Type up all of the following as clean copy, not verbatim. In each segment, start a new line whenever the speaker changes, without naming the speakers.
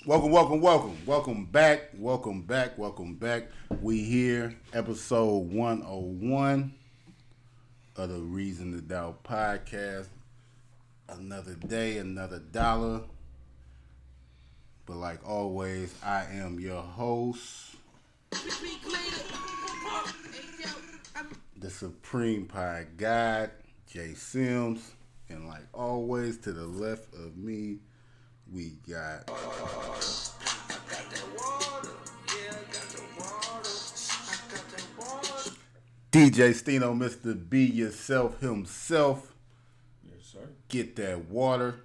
Welcome back. We here, episode 101 of the Reason to Doubt podcast. Another day, another dollar. But like always, I am your host, the Supreme Pie God, Jay Sims. And like always, to the left of me, we got DJ Stino, Mr. Be Yourself himself.
Yes, sir.
Get that water.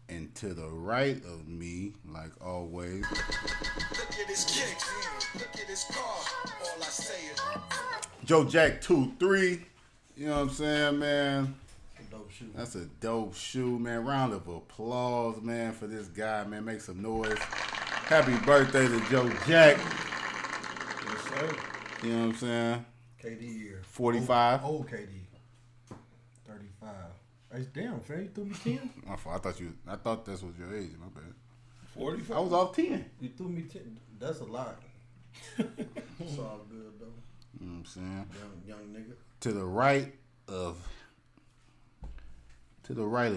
And to the right of me, like always,
look at his kicks, look at his car. All I say is
Joe Jack 2-3. You know what I'm saying, man?
Dope shoe.
That's a dope shoe, man. Round of applause, man, for this guy, man. Make some noise. Happy birthday to Joe Jack.
Yes, sir.
You know what I'm saying?
KD year.
45.
Old KD. 35. Hey, damn, fam, you threw me 10?
I thought this was your age, my bad.
45?
I was off 10.
You threw me 10. That's a lot. It's all good, though.
You know what I'm saying?
Young nigga.
To the right of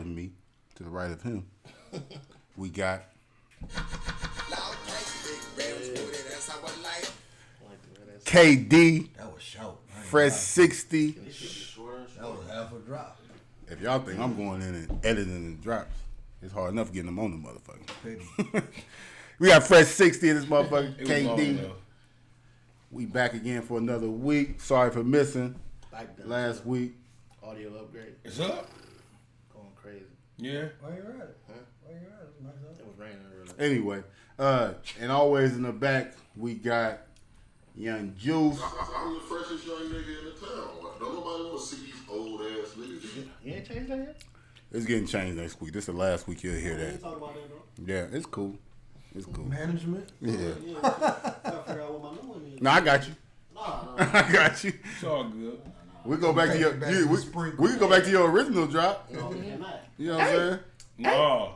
me, to the right of him, we got KD,
That was shout.
Fresh 60.
That was half a drop.
If y'all think I'm going in and editing the drops, it's hard enough getting them on the motherfucker. We got Fresh 60 in this motherfucker, KD. We back again for another week. Sorry for missing last week.
Audio upgrade.
It's up.
Going crazy.
Yeah.
Why you at it? Huh? Why you at it? Nice up. It was raining earlier.
Anyway, and always in the back, we got Young Juice.
I'm the freshest young nigga in the town. Like, don't nobody want to see these old ass niggas.
You ain't changed that yet?
It's getting changed next week. This is the last week you'll hear
We
that.
ain't talking about that, though.
Yeah, it's cool. It's cool.
Management.
Yeah.
Yeah, I gotta figure out what my new one is.
No, I got you.
Nah.
I got you.
It's all good.
We go back to your.
Back to the
We
sprinkle.
can go back to your original drop.
No, we cannot.
You know what I'm saying?
No.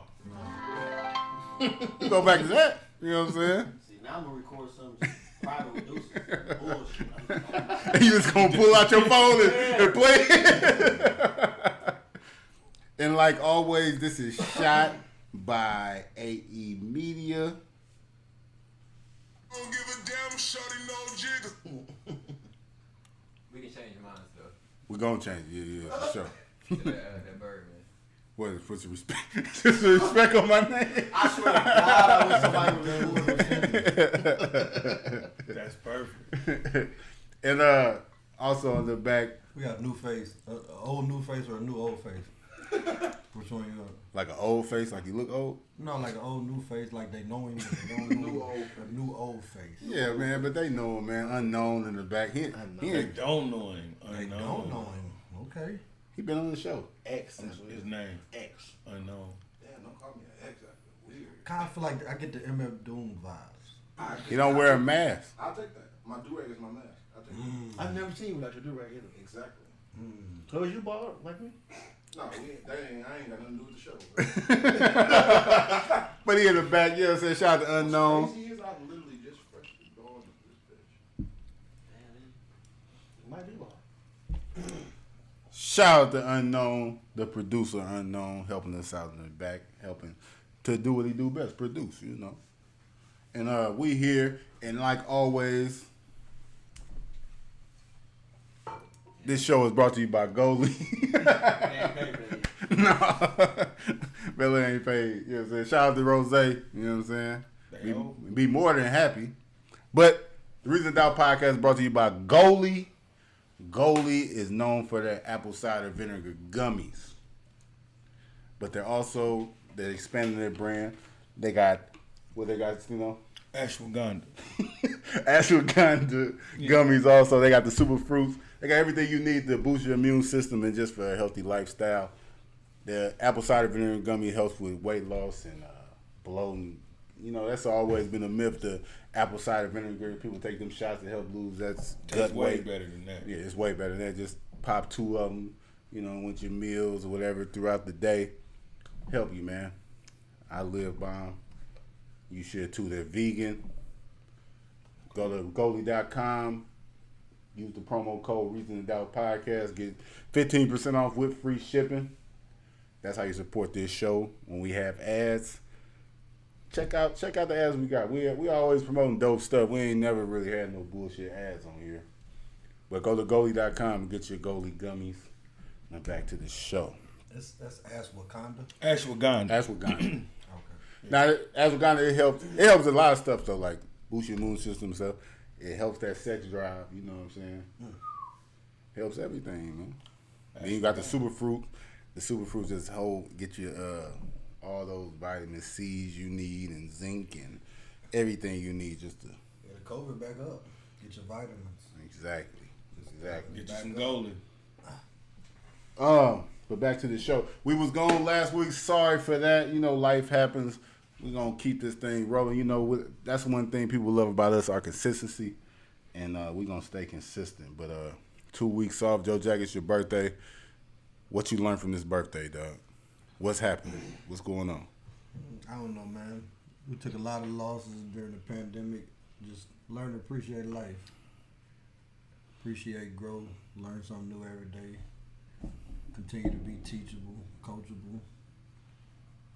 We go back to that. You know what I'm saying?
See, now I'm gonna record some private reducers. Bullshit.
You just gonna pull out your phone and play it. And like always, this is shot by AE Media.
don't give a damn, shorty no jigger.
We can change your minds though.
We're gonna change it. Yeah, for sure.
That bird, man.
What? Put some respect. Just some respect on my name.
I swear to God, I wish somebody would remove it.
That's perfect.
And also on the back,
We got a new face. An old new face or a new old face? Which one you got?
like an old face, like you look old.
No, like an old new face, like they know him. They don't know a new old face.
Yeah, man, but they know him, man. Unknown in the back. He
They don't know him. They don't know him. Okay.
he been on the show.
X. That's what it
His
is.
name.
X.
Unknown.
Damn, don't call me an ex. I feel weird.
Kind of feel like I get the MF Doom vibes.
He don't wear a mask.
I'll take that. My do-rag is my mask. I'll take that.
I've never seen you without your do-rag either.
Exactly.
So is you bald like me?
No, I ain't got nothing to do with the show.
But he in the back, you know what I'm saying? Shout out to Unknown.
Crazy is I'm literally just freshly going to this bitch.
Damn, you might be bald.
Shout out to Unknown, the producer Unknown, helping us out in the back, helping to do what he do best, produce, you know. And we here, and like always, this show is brought to you by Goalie. No, Bella ain't paid. You know what I'm saying? Shout out to Rose. You know what I'm saying? Be more than happy. But the Reason Doubt podcast is brought to you by Goalie. Goalie is known for their apple cider vinegar gummies. But they're expanding their brand. They got, what they got, you know?
Ashwagandha.
Ashwagandha gummies also. They got the super fruits. They got everything you need to boost your immune system and just for a healthy lifestyle. The apple cider vinegar gummy helps with weight loss and bloating. You know, that's always been a myth. The apple cider vinegar, people take them shots to help lose that's gut
way
weight.
better than that.
Yeah, it's way better than that. Just pop 2 of them, you know, with your meals or whatever throughout the day. Help you, man. I live by them. You should too. They're vegan. Go to goalie.com. Use the promo code Reason to Doubt Podcast. Get 15% off with free shipping. That's how you support this show. When we have ads, check out the ads we got. We always promoting dope stuff. We ain't never really had no bullshit ads on here. But go to goalie.com and get your goalie gummies. Now back to the show.
That's Ashwagandha.
Ashwagandha.
Okay.
Now, ashwagandha, it helps a lot of stuff though, like boost your immune system stuff. It helps that sex drive. You know what I'm saying? Helps everything, man. Then you got the superfruit. The superfruit just get you all those vitamin C's you need and zinc and everything you need just to
Get the COVID back up. Get your vitamins.
exactly.
Get you some goalie.
But back to the show. We was gone last week. Sorry for that. You know, life happens. We're going to keep this thing rolling. You know, that's one thing people love about us, our consistency. And we're going to stay consistent. But 2 weeks off. Joe Jack, it's your birthday. What you learned from this birthday, dog? What's happening? What's going on?
I don't know, man. We took a lot of losses during the pandemic. Just learn to appreciate life. Appreciate growth. Learn something new every day. Continue to be teachable, coachable.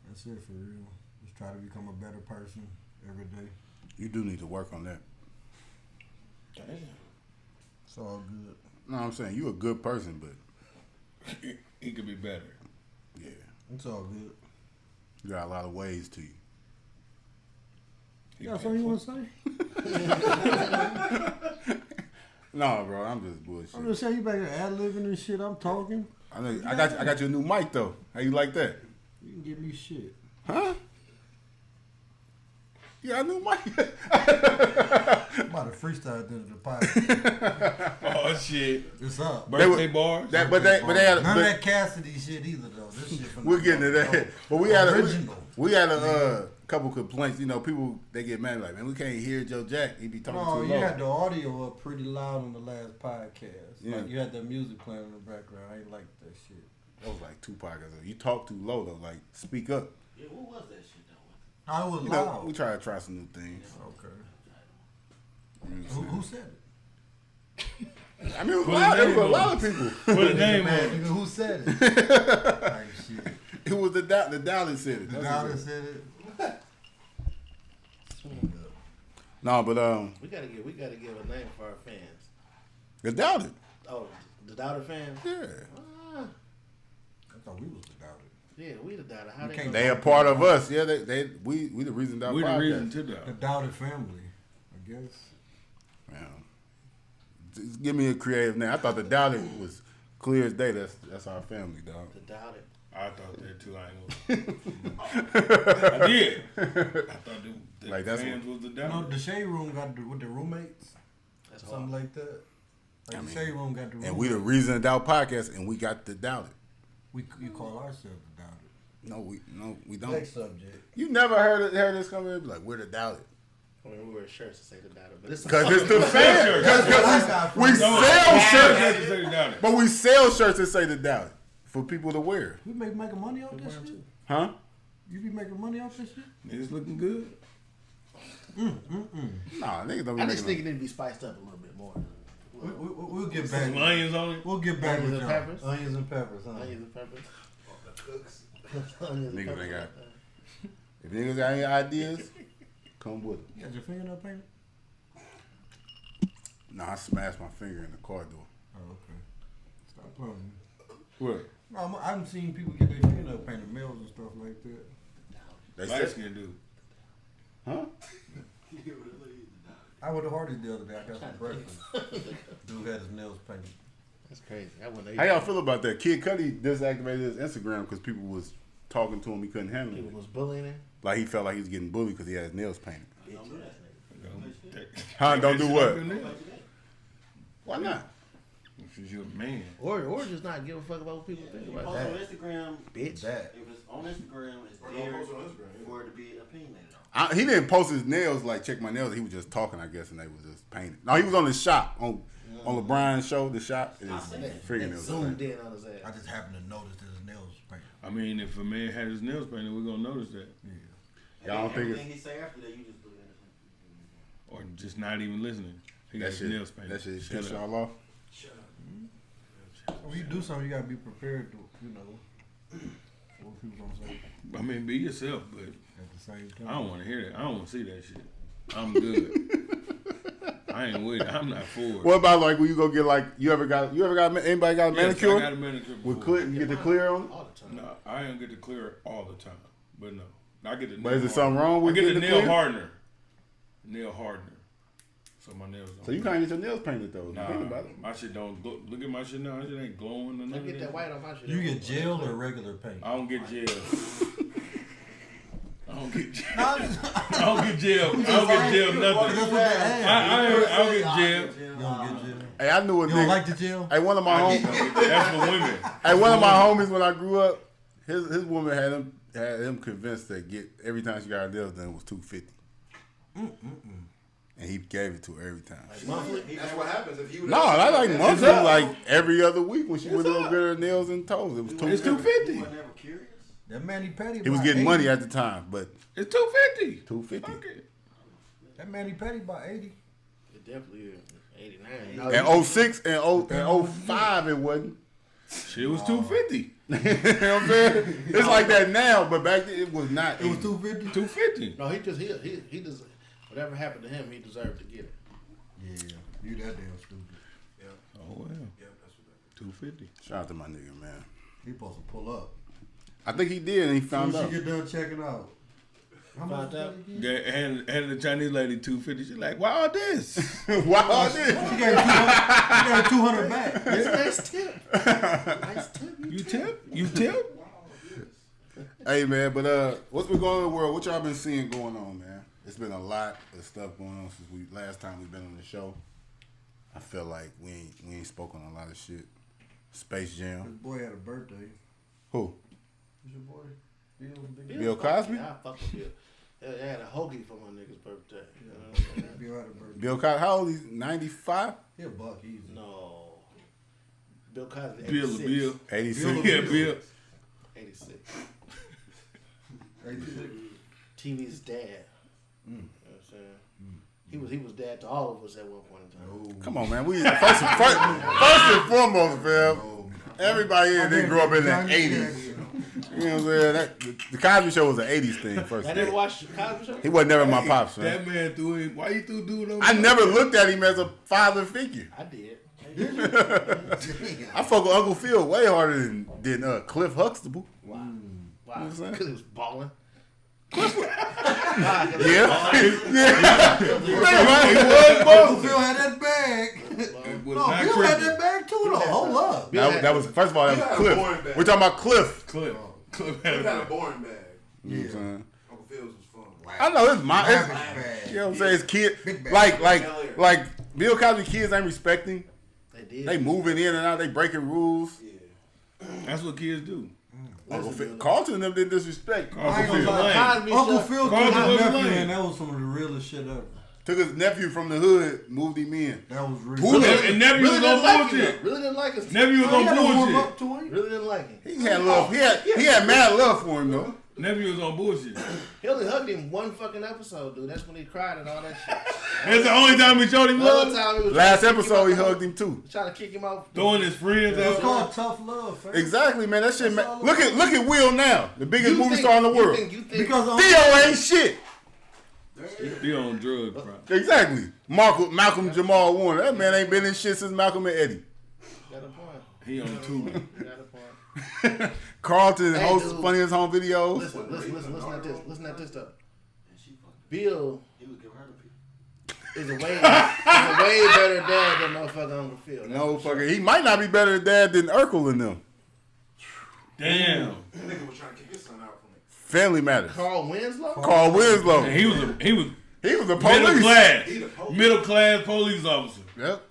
That's it for real. Just try to become a better person every day.
You do need to work on that.
Damn.
It's all good.
No, I'm saying you a good person, but
He could be better.
yeah,
It's all good.
you got a lot of ways to you.
You got something you want to say?
No, bro, I'm just bullshit.
I'm just saying you back there ad-libbing and shit. I'm talking.
I got you a new mic though. How you like that?
You can give me shit.
Huh? You got a new mic?
I'm about to freestyle at the end of the podcast.
Oh shit.
It's up.
Birthday bars.
But they had
None of
but
that Cassidy shit either, though. This shit from
we're getting to that. But we had
original.
we had a couple complaints. You know, people they get mad like, man, we can't hear Joe Jack. He be talking
No,
too
you
low.
had the audio up pretty loud on the last podcast.
Yeah.
Like you had the music playing in the background. I ain't like that shit.
That was like 2 podcasts ago. You talk too low though. Like, speak up.
Yeah, what was that shit though?
I was
You
loud.
know, we try to try some new things.
Okay.
You know what I'm
Who
saying?
said it?
I mean, it was a lot of people.
Put a name on
Man,
it.
nigga, who said it? Like shit.
It was the Dallas said it.
The
That's
dollar
what
said it.
No, but
We gotta give a name for our fans.
the Dallas.
Oh, the Doubter fans.
Yeah.
Ah,
I thought we was the doubter.
yeah, we the Doubter. How
You
they
can't-
gonna
They a part of us. Yeah, we the reason that
We the
podcast.
reason to
The
that.
doubted family, I guess.
Man. Just give me a creative name. I thought the Dallas was clear as day. That's our family, dog.
the Doubter?
I thought that too. I ain't gonna. I did. I thought the
Like, that's
fans was the
No,
devil.
the shade room got with the roommates,
That's
something
hard.
like that. Like
I
the
mean,
shade room got the roommates.
And we the reason to doubt podcast, and we got the Dallas.
We call ourselves the doubted.
No, we don't.
Next subject.
You never heard this coming in? Like, we're the Dallas.
I mean, we wear shirts to say the Doubter, but it's
Because it's the fans.
That's
We
from.
sell shirts.
Had to say the doubter.
But we sell shirts that say the Dallas for people to wear.
We making money off this shit.
Huh?
You be making money off this shit?
Niggas looking good.
Nah, niggas don't be
I just think
making
it need to be spiced up a little bit more.
We'll get back.
Some onions on it.
We'll get back
Onions
with
and
y'all.
peppers?
Onions and peppers. Huh?
Onions and peppers.
no. Niggas ain't got. If niggas got any ideas, come with it.
You got your fingernail painted?
Nah, I smashed my finger in the car door.
Oh, okay. Stop playing.
What?
No, I've seen people get their fingernail painted, males and stuff like that.
They
Light
said,
skin dude.
huh?
I went to Hardee's the other day. I got some breakfast. Dude had his nails painted.
That's crazy. I wouldn't
How y'all feel about that? Kid Cudi disactivated his Instagram because people was talking to him. He couldn't handle
People
it.
was bullying him.
Like he felt like he was getting bullied because he had his nails painted.
Don't
Huh? Don't do what?
Because
Why not?
you're a man.
Or just not give a fuck about what people think about
Post on
that.
Instagram,
Bitch.
That.
if it's on Instagram, it's there for it to be opinionated on.
He didn't post his nails like check my nails. He was just talking, I guess, and they was just painted. No, he was on the shop on LeBron's show. The shop and his
They
fingernails.
zoomed in on his
I
ass.
just happened to notice that his nails was painted.
I mean, if a man had his nails painted, we're gonna notice that.
Yeah.
Y'all don't think
Everything
it's
he say after that, you just believe it.
Or just not even listening. He got
that
his
shit.
nails painted.
That shit
Shut
piss
up.
y'all off.
When you do something, you gotta be prepared to, you know, what people gonna say
I mean, be yourself, but
at the same time.
I don't want to hear that. I don't want to see that shit. I'm good. I ain't with it. I'm not for it.
What about like when you go get like you ever got anybody got a manicure?
I got a manicure before.
With clear, you get the clear on it?
All the time.
No, I don't get the clear all the time, but no, I get the.
But
nail
is there something
hardener.
wrong with
I get the
getting
nail
clear?
hardener. Nail hardener. So my nails don't.
So you can't get your nails painted though.
Nah,
Think about it.
my shit don't glow. Look at my shit now. My shit ain't glowing or
I
nothing.
get that white on my shit.
You get gel or regular paint?
I don't get gel. I don't get gel. I don't get gel. I don't get gel nothing.
That's what they ask.
I don't get gel.
You don't get gel.
Hey, I knew a
You
nigga.
don't like the gel?
Hey, one of my homies.
That's for women.
Hey, one of my homies when I grew up, his woman had him convinced that get every time she got her nails done was $250. And he gave it to her every time.
That's what happens if you.
No, I like monthly,
up.
like every other week when she went to go get her nails and toes. It was
It's
$250.
$250.
You were never curious?
That Manny Petty.
He was
about
getting
80.
money at the time, but
It's $250.
$250.
Fuck it.
That Manny Petty about 80.
It definitely is. 89.
In 06 and 05 it wasn't.
Shit was $250.
You know what I'm saying? It's like that now, but back then it was not.
It was 250.
$250.
No, he just whatever happened to him, he deserved to get it.
Yeah, you that damn stupid.
Oh well. $250.
Shout out to my nigga, man.
He supposed to pull up.
I think he did, and he found
Soon as
out.
she get done checking out. How much
Found out.
And the Chinese lady $250. She's like, why all this?
Why all this?
She gave 200 back.
It's a nice tip. Nice tip.
You tip?
Hey man, but what's been going on in the world? What y'all been seeing going on, man? It's been a lot of stuff going on since last time we've been on the show. I feel like we ain't spoken on a lot of shit. Space
His
Jam.
boy had a birthday.
Who?
Who's your boy?
Bill Cosby?
Yeah, I fuck with Bill. They had a hoagie for my nigga's birthday. You know what I'm saying?
Bill had a birthday.
Bill Cosby. How old is he? 95?
He a buck easy.
No. Bill Cosby,
Bill,
86.
Bill.
86.
Yeah, Bill.
86.
86.
TV's dad. You know what I'm saying? He was dad to all of us at one point in time.
Come on, man. First and foremost, fam. Everybody here didn't grow up in the 80s. You know what I'm saying? The Cosby Show was an 80s thing, first
I
of
never
all.
watched the Cosby Show.
He wasn't never my pops, man.
That man threw him. Why you threw dude on?
I never looked at him as a father figure.
I did.
I fuck with Uncle Phil way harder than Cliff Huxtable.
Wow.
You know what I'm saying?
Because he was balling.
Yeah.
Uncle Phil had that bag.
It was
No,
not
Bill had
cricket.
that bag too, though. Hold up.
That was first of all, that
Bill
was
had a boring
Cliff.
bag.
We're talking about Cliff.
Cliff. Cliff
He
had
had a
a
boring bag.
You know what I'm saying?
Uncle Phil's was fun.
I know it's my.
Lavish
It's,
bag.
you know what I'm saying? It's kid.
Big bag.
Like Bill Cosby kids ain't respecting.
They did.
They moving in and out. They breaking rules.
That's what kids do.
Uncle Phil, Carlton and them did disrespect.
I ain't
Uncle
gonna
Phil
lie.
Cosby
Uncle
Show.
Phil
Carlton
took
was
his nephew,
lame.
and that was some of the realest shit ever.
took his nephew from the hood, moved him in.
That was real.
Who the-
And nephew was
Really didn't
on
like him.
bullshit.
Really didn't like us.
Nephew was
He
on
had to warm
bullshit.
up to him.
Really didn't like him.
He had love. He had mad love for him though.
Nephew was on bullshit.
He only hugged him one fucking episode, dude. That's when he cried and all that shit.
That's the only time we showed him
The other
love.
time he was
Last
trying to kick
episode he
him out
hugged him too.
the- trying to kick him out.
Throwing his friends
It's
out.
called tough love, fam.
Exactly, man. That shit.
That's all
Look at Will now, the biggest movie star in the world.
You think
Because
Theo ain't shit.
He on drugs, bro.
Exactly. Malcolm Jamal Warner. That man ain't been in shit since Malcolm and Eddie.
got a point.
He on two.
Got a point.
Carlton
Hey,
hosts
dude.
funniest home videos.
Listen at this. Listen at this stuff. Bill
He was giving her the people.
is a way better dad than motherfucker Uncle Phil.
No fucking. He might not be better at dad than Urkel and them.
Damn.
That nigga was trying to kick his son out from it.
Family Matters.
Carl Winslow.
Carl Winslow.
And he was a
the
middle
police.
class,
He the police.
middle class police officer.
Yep.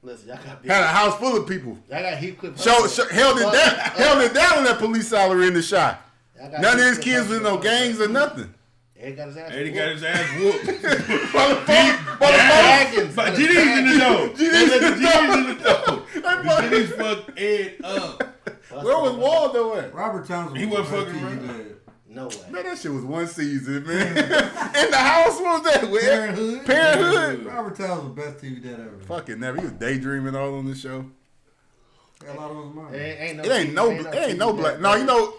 Listen, y'all got
Had a house full of people.
Y'all got Heathcliff.
Held
Huxtable.
it down on that police salary in the shot.
Y'all got
None of his
Heathcliff
kids was in no
Huxtable.
gangs or nothing.
Eddie got his ass.
Eddie
whooped.
got his ass whooped.
Dragons.
But GD's in the door.
GD's in the
GD's in the door.
Hey,
The GD's fucked Ed up.
Where was Waldo at?
Robert Townsend
He wasn't
was
fucking
FTE
around.
dad.
No way.
Man, that shit was one season, man. In the house, what was that?
Parenthood.
Parenthood.
Robert Towers was the best TV dad ever.
Fucking never. He was daydreaming all on the show.
Got a lot on his mind.
It ain't no black. No, you know.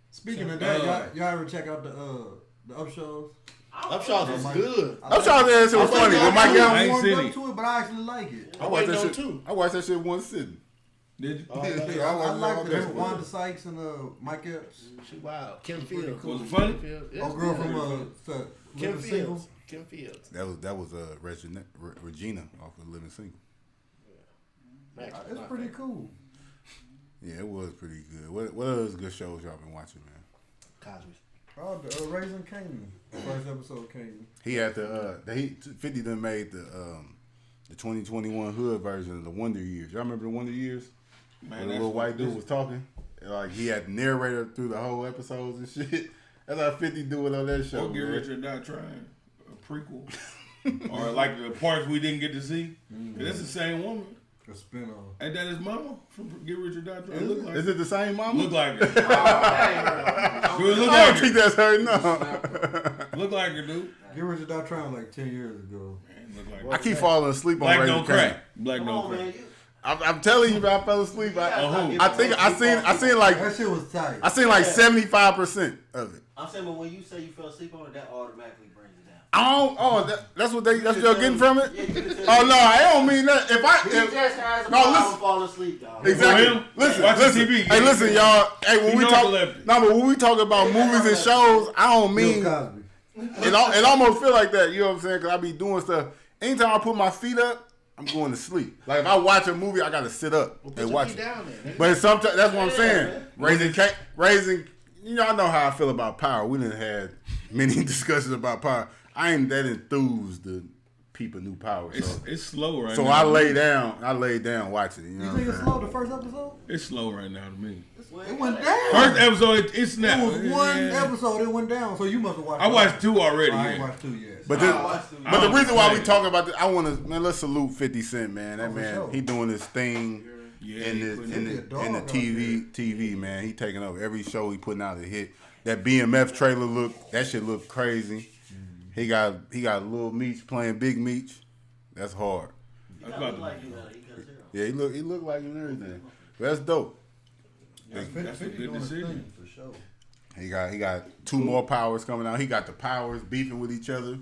Speaking of that, y'all ever check out the Upshaws?
Upshaws was good.
Upshaws ass shit was funny. With Mike
I
Young.
ain't warmed up to it, but I actually like it.
I watched that shit too. I watched that shit one sitting.
Did you?
Yeah, I liked it. Wanda Sykes and Mike Epps.
She wild. Kim Fields.
Was it funny?
Oh, girl from
Kim
Living Single.
Fields. Kim Fields.
That was Regina off of Living Single.
It's pretty cool.
Yeah, it was pretty good. What other good shows y'all been watching, man?
Cosby's.
Oh, the Raising Canaan. The first episode came.
He had 50 done made the 2021 hood version of the Wonder Years. Y'all remember the Wonder Years?
Man,
when the little white dude was talking, like he had the narrator through the whole episodes and shit. That's how 50 do it on that show.
Or Get Rich or Die Trying, a prequel, or like the parts we didn't get to see. That's the same woman.
A spinoff.
And that is Mama from Get Rich or Die Trying. Look like
Is it the same mama?
Look like her. Dude, look
I
like
don't think
her.
that's her. No.
Look like her, dude.
Get Rich or Die Trying like 10 years ago.
Man, look like her.
I keep falling asleep on
Black
Raising
don't
Canaan.
crack. Black don't crack.
I'm telling you, I fell asleep. I think I seen
That shit was tight.
I seen like 75% of it.
I'm saying, but when you say you fell asleep on it, that automatically brings it down.
That's what y'all getting from it?
Yeah, you can tell.
Oh no, I don't mean that.
He just has a
No,
problem
listen.
falling asleep, dog.
Exactly. Listen,
Watch
listen.
TV.
Hey, listen, y'all. Hey, when
You
we
know
talk,
epileptic.
no, but when we talk about movies and shows, I don't mean
Bill Cosby.
it almost feel like that. You know what I'm saying? Because I be doing stuff. Anytime I put my feet up, I'm going to sleep. Like if I watch a movie, I gotta sit up and watch it.
Down there,
But sometimes that's what I'm saying. Raising. You know, I know how I feel about Power. We done had many discussions about Power. I ain't that enthused to people new Power. So
It's slow right now.
I lay down watching it. You know
You
what
think
I'm
it's
saying?
slow the first episode?
It's slow right now to me.
It went down.
First episode, it snapped.
It was one episode. It went down. So you must have watched.
I watched 2 already.
I ain't
Yeah.
watched 2 yet.
But the reason why we talking about this, I want to let's salute 50 Cent, man. That man,
sure.
he doing his thing in the TV, man. He taking over every show he putting out a hit. That BMF trailer that shit look crazy. He got Lil Meech playing Big Meech. That's hard.
That's about
Like
to
you, he got zero.
Yeah, he look like him and everything. That's dope.
That's a good decision.
For sure.
He got 2 more Powers coming out. He got the Powers beefing with each other.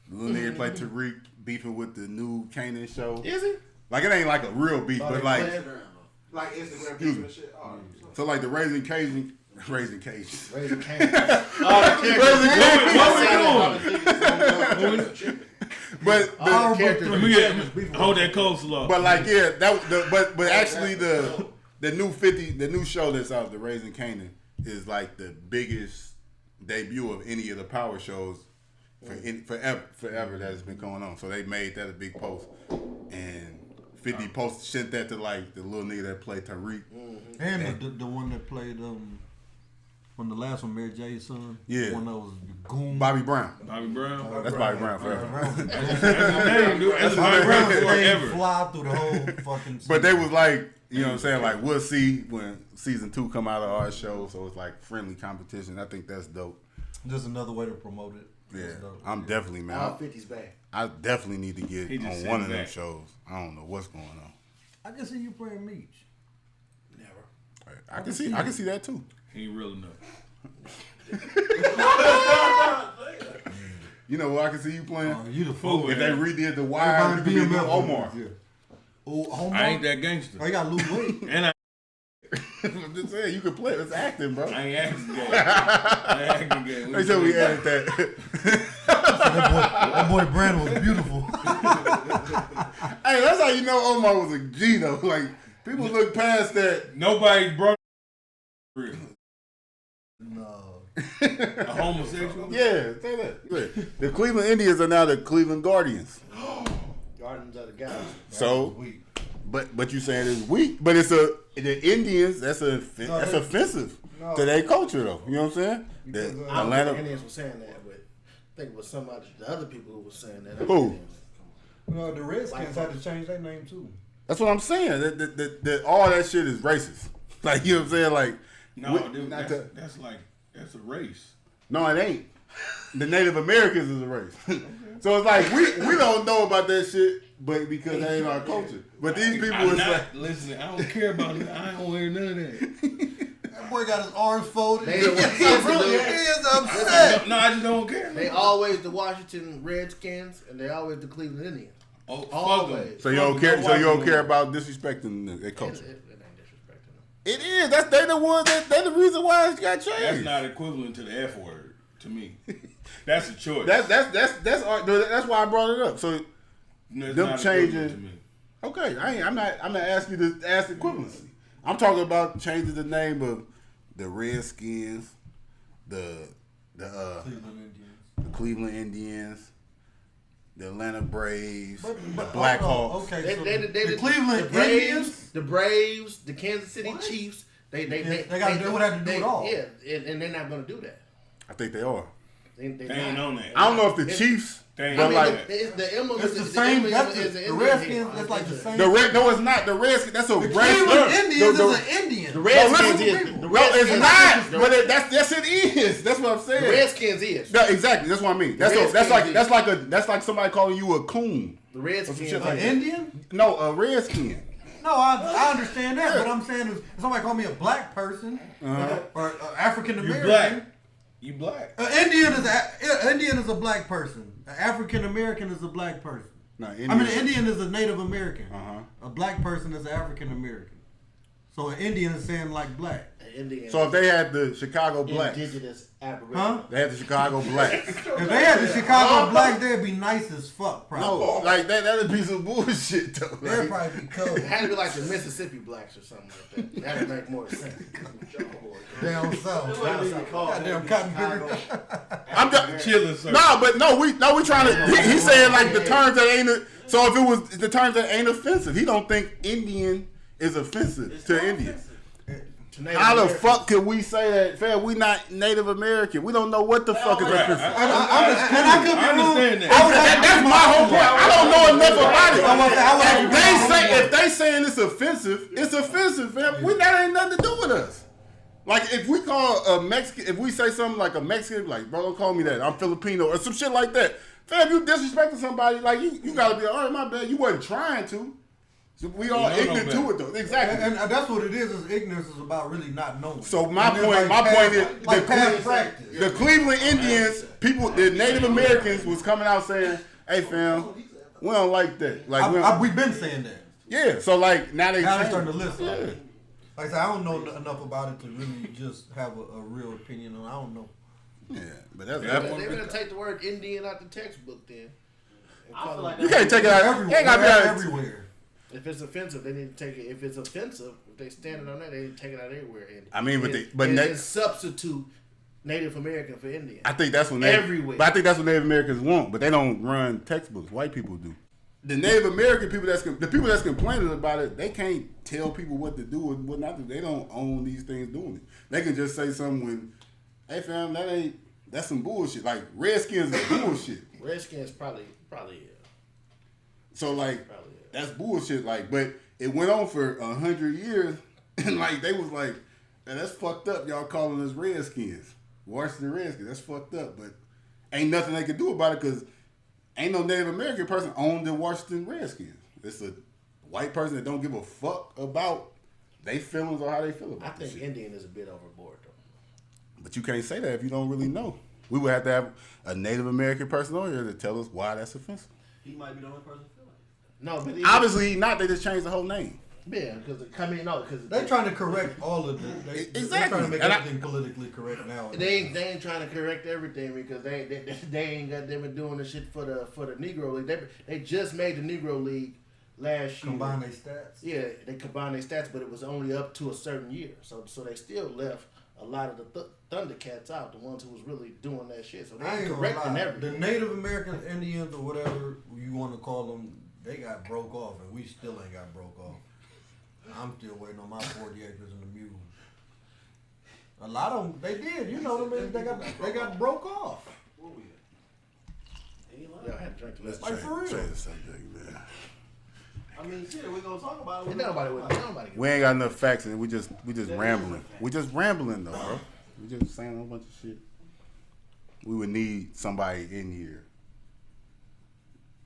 The little nigga play Tariq beefing with the new Kanan show.
Is he?
Like it ain't like a real beef, but like
Like Instagram
Excuse me.
and shit. Oh,
so like the Raising Cajun.
Raising Cane.
But
Our
Let me hold that coleslaw.
but like yeah, but actually the new show that's out, the Raising Canaan, is like the biggest debut of any of the Power shows forever that has been going on. So they made that a big post, and 50 sent that to like the little nigga that played Tariq.
And the one that played when the last one, Mary J's son.
Yeah.
One that was Goon.
Bobby Brown.
Bobby Brown.
That's Bobby Brown forever.
That's his name, dude. That's Bobby Brown forever.
Fly through the whole fucking.
But they was like, you know what I'm saying? Like we'll see when season 2 come out of our show. So it's like friendly competition. I think that's dope.
Just another way to promote it.
Yeah, I'm definitely, man.
All 50's back.
I definitely need to get
He just
on
sitting
one of them
back.
shows. I don't know what's going on.
I can see you playing Meech.
Never.
I can see that too.
He ain't real enough.
You know what I can see you playing?
You the fool.
If they redid The Wire, you could be Lil Omar.
Yeah. Oh, Omar.
I ain't that gangster.
Oh, you got to lose weight.
And
I'm just saying, you can play. It's acting, bro.
I ain't acting gay. I ain't acting gay.
Make sure we edit that.
that boy Brandon was beautiful.
Hey, that's how you know Omar was a G though. Like people look past that.
Nobody brought real.
No.
A homosexual?
Yeah, say that. Yeah. The Cleveland Indians are now the Cleveland Guardians.
Guardians of the Galaxy.
So, but you saying it's weak, but it's the Indians. That's offensive to their culture, though. You know what I'm saying? The
I don't think
Atlanta.
the Indians were saying that, but I think it was somebody, the other people who were saying that.
Who?
No, the Redskins had to change their name too.
That's what I'm saying. That all that shit is racist. Like you know what I'm saying? Like
No, dude, that's like That's a race.
No, it ain't. The Native Americans is a race. So it's like we don't know about that shit, but because that ain't our culture. But these people
I'm
is
not
like,
listen. I don't care about it. I don't hear none of that.
That boy got his arms folded.
They
He
don't want
is
to do it.
he is upset.
No, I just don't care.
They always the Washington Redskins and they always the Cleveland Indians.
Oh,
Always.
so you don't care. So you don't care about disrespecting their culture.
It ain't disrespecting them.
It is. They the ones. They the reason why it got changed.
That's not equivalent to the F word to me. That's a choice.
That's why I brought it up. So
No, it's
them
not
changing-
equivalent to me.
okay, I'm not asking you to ask equivalency. I'm talking about changing the name of the Redskins, the Cleveland Indians, the Atlanta Braves, the Black Hawks.
Okay, so
The
Cleveland
the Braves,
Indians.
the Braves, the Kansas City Chiefs. They
They gotta do what they have to do it all.
Yeah, and they're not gonna do that.
I think they are.
They
ain't on that.
I don't know if the Chiefs,
They ain't
but
on
like
that.
the emblem
It's
is
the same.
emblem
That's
is
the
Indian
Redskins.
here.
That's like the same.
no, it's not the Redskins. That's a
The
race.
Cleveland Indians
The-
is an Indian.
The Redskins
listen,
is.
people.
The
No, it's
Redskins
not.
is-
But yes, it is. That's what I'm saying.
The Redskins is.
No, exactly. That's what I mean. That's like somebody calling you a coon.
The Redskins
shit
is.
like
An Indian?
No, a redskin.
No, I understand that, but I'm saying if somebody call me a black person or African
You
American.
black. You black.
An Indian is a black person. An African American is a black person.
No,
I mean, an Indian is a Native American.
Uh-huh.
A black person is an African American. So an Indian is saying like black.
Indian.
So if they had the Chicago Blacks,
Indigenous Aboriginal.
they had the Chicago Blacks.
If they had the Chicago black, they'd be nice as fuck, probably.
No, like that'd be some bullshit though.
They'd
Like,
probably be cold.
It had to be like the Mississippi Blacks or something like that. That'd make more sense.
Down south. Goddamn cotton picker.
I'm just,
Chilling, sir.
we trying to. He's saying like the terms that ain't. So if it was the terms that ain't offensive, he don't think Indian is offensive to Indians. How the fuck could we say that? Fam, we not Native American. We don't know what the fuck is offensive.
I understand that.
That's my whole point. I don't know enough about it. If they saying it's offensive, fam. That ain't nothing to do with us. Like if we call a Mexican, if we say something like a Mexican, like bro, don't call me that. I'm Filipino or some shit like that. Fam, you disrespecting somebody, like you gotta be all right. My bad. You wasn't trying to. So we all ignorant to it though. Exactly.
And that's what it is ignorance is about really not knowing.
So my point is
like past practice.
the Cleveland Indians, the Native Americans was coming out saying, "Hey fam, we don't like that." Like
we've been saying that.
yeah. So like now they
starting to listen.
Yeah.
Like I said, I don't know enough about it to really just have a real opinion on. I don't know.
Yeah, but that's
They're gonna take the word Indian out the textbook then.
I feel like
you can't take it out
Everywhere.
You ain't gotta be out
Everywhere.
If it's offensive, they need to take it. If it's offensive, if they standing on that, they need to take it out everywhere. And,
I mean,
and substitute Native American for Indian.
I think that's what
everywhere.
But I think that's what Native Americans want. But they don't run textbooks. White people do. The Native American people the people that's complaining about it, they can't tell people what to do and what not to do. They don't own these things doing it. They can just say something when, hey fam, that's some bullshit. Like Redskins is bullshit.
Redskins probably yeah.
So like that's bullshit. Like, but it went on for 100 years, and like they was like, man, that's fucked up. Y'all calling us Redskins, Washington Redskins. That's fucked up. But ain't nothing they can do about it because ain't no Native American person owned the Washington Redskins. It's a white person that don't give a fuck about their feelings or how they feel about
I think
shit.
Indian is a bit overboard though.
But you can't say that if you don't really know. We would have to have a Native American person on here to tell us why that's offensive.
He might be the only person feeling it.
No, but
Obviously not. They just changed the whole name.
yeah, because
They're trying to correct all of it. They're trying to make everything politically correct now.
They ain't trying to correct everything because they ain't got them doing the shit for the Negro League. They just made the Negro League last year.
Combine their stats.
Yeah, they combined their stats, but it was only up to a certain year. So they still left a lot of the Thundercats out, the ones who was really doing that shit. So they ain't correcting everything.
The Native Americans, Indians, or whatever you want to call them, they got broke off, and we still ain't got broke off. I'm still waiting on my 40 acres and a mule. A lot of them, they did. You know what I mean? They got broke off.
Where we at?
Y'all had to drink the list.
Like for real.
Change the subject, man.
I mean, shit, we gonna talk about it.
Nobody.
We ain't got enough facts, and we just rambling. We just rambling though, bro. We just saying a whole bunch of shit. We would need somebody in here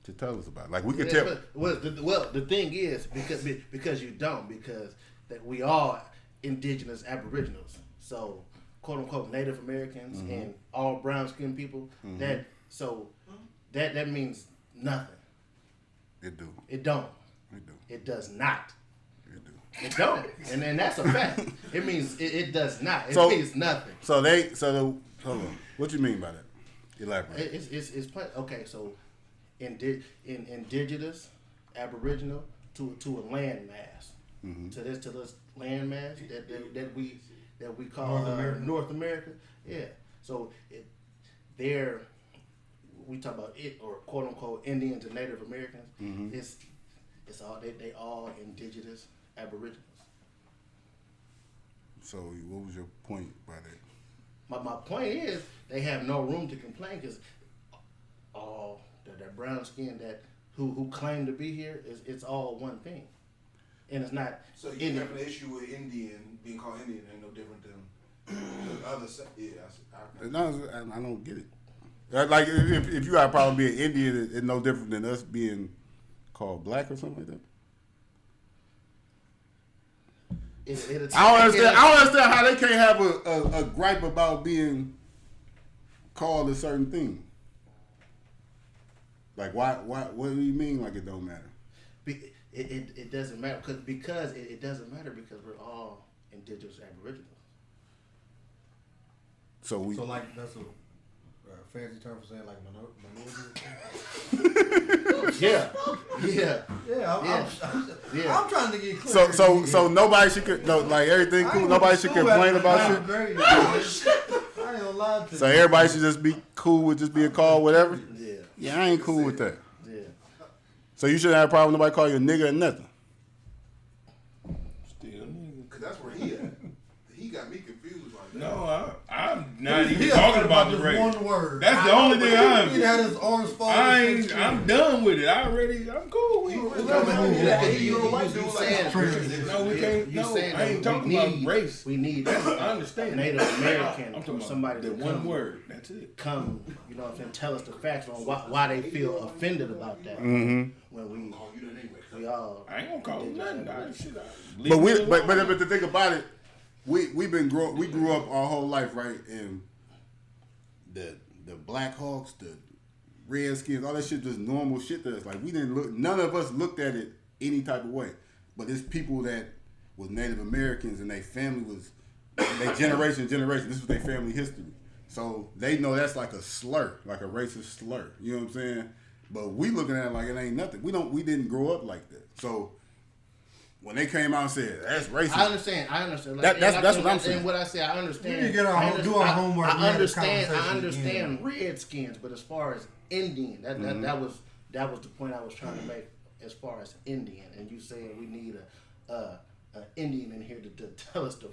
to tell us about it. Like we could tell.
Well, the thing is because you don't because that we are indigenous aboriginals. So quote unquote Native Americans and all brown skinned people. That means nothing.
It do.
It don't.
It do.
It does not.
It do.
It don't. And that's a fact. It means it does not. It means nothing.
Hold on. What you mean by that? Elaborate.
It's okay. So indigenous, aboriginal to a landmass. To this landmass that we call North America. Yeah. So we talk about it or quote unquote Indians and Native Americans. It's all they all indigenous aboriginals.
So what was your point by that?
My point is they have no room to complain because all that brown skin that who claim to be here it's all one thing, and it's not.
So you have an issue with Indian being called Indian ain't no different than the other side. Yeah,
I don't get it. Like if you got a problem being Indian, it's no different than us being called black or something like that. I don't understand how they can't have a gripe about being called a certain thing. Like why? What do you mean? Like it don't matter?
It doesn't matter because it doesn't matter because we're all indigenous aboriginals.
So
like that's a fancy term for saying like minority.
Yeah.
I'm trying to get clear.
So nobody should like everything cool. Nobody should complain about shit.
I ain't gonna lie to you.
So everybody should just be cool with just being called whatever.
Yeah,
I ain't cool with that.
Yeah.
So you shouldn't have a problem with nobody call you a nigga or nothing.
Still nigga.
Cause that's where he at. He got me confused like that.
No, I'm not even talking about the race.
One word.
That's the only thing I'm.
He had his arms folded.
I'm done with it. I'm cool with it.
I
ain't talking about race.
We need
I understand.
Native American
I'm talking
somebody
about the
to
one
come,
word. That's it.
Come, you know what I'm saying? Tell us the facts on why they feel offended about that. When we all.
I ain't gonna call it nothing.
But the thing about it, we grew up our whole life, right? And the Black Hawks, the Redskins, all that shit just normal shit to us. Like none of us looked at it any type of way. But it's people that was Native Americans and their family was their generation. This was their family history. So they know that's like a slur, like a racist slur. You know what I'm saying? But we looking at it like it ain't nothing. We didn't grow up like that. So when they came out and said that's racist,
I understand. Like,
that's what I'm saying.
And what I say, I understand.
We need to get do our homework.
I understand Redskins, but as far as Indian, that was the point I was trying to make. As far as Indian, and you saying we need a Indian in here to tell us the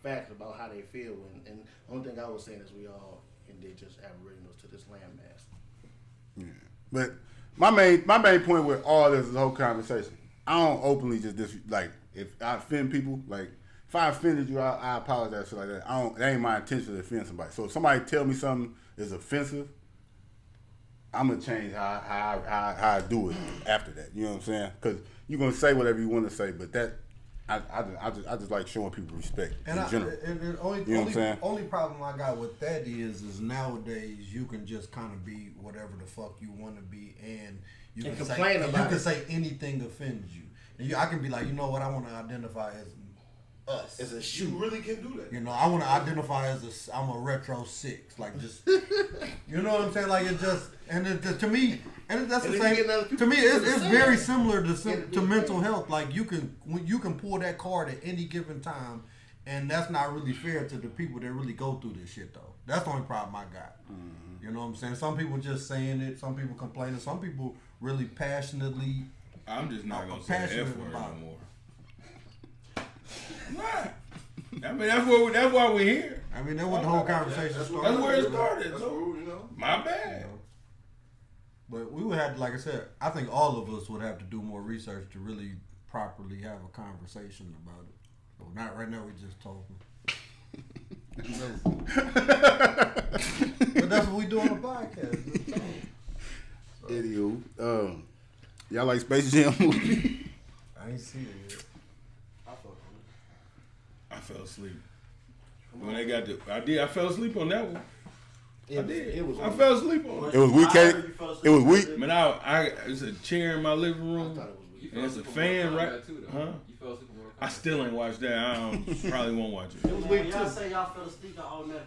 facts about how they feel, and the only thing I was saying is we all indigenous aboriginals to this landmass.
Yeah, but my main point with all this whole conversation, I don't openly just like if I offend people, like if I offended you, I apologize shit like that. That ain't my intention to offend somebody. So if somebody tell me something is offensive, I'm gonna change how I do it after that. You know what I'm saying? Because you're gonna say whatever you want to say, but that I just like showing people respect in general.
And the only problem I got with that is nowadays you can just kind of be whatever the fuck you want to be, and you can complain about it. You can say anything offends you. And I can be like, you know what? I want to identify as us.
As a shoe.
You really can do that.
You know, I want to identify as I'm a retro 6. Like just, you know what I'm saying? Like it just, and to me, and that's the same. To me, it's very similar to mental health. Like you can pull that card at any given time, and that's not really fair to the people that really go through this shit though. That's the only problem I got. Mm-hmm. You know what I'm saying? Some people just saying it. Some people complaining. Some people really passionately.
I'm just not gonna say the F word no more. Right. I mean, that's why we're here.
I mean, that's what the whole conversation started.
That's where it started.
That's rude, you know.
My bad.
You know? But we would have to, like I said, I think all of us would have to do more research to really properly have a conversation about it. So not right now, we're just talking. But that's what we do on the podcast.
Anywho, y'all like Space Jam movie?
I ain't see it yet.
I fell asleep. When they got I fell asleep on that one. I fell asleep on it.
It was weak. It was weak.
Man, it's a chair in my living room. And it's a fan, right? Huh? I still ain't watched that. I probably won't watch it.
It was weak too. Y'all say y'all fell asleep on that.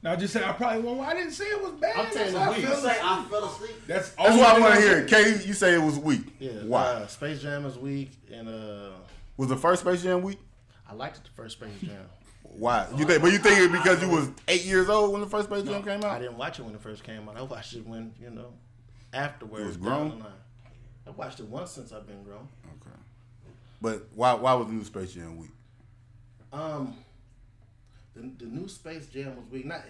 No, I just said I probably won't. I didn't say it was bad.
I'm telling you, you say I fell asleep.
That's
what I want to hear. Katie, you say it was weak.
Yeah.
Why?
Space Jam is weak, and
was the first Space Jam weak?
I liked the first Space Jam.
Why? You think? But you think it because you was 8 years old when the first Space Jam came out?
I didn't watch it when it first came out. I watched it when afterwards.
It was grown?
Down the line. I watched it once since I've been grown.
Okay. But why was the new Space Jam weak?
The new Space Jam was weak. Not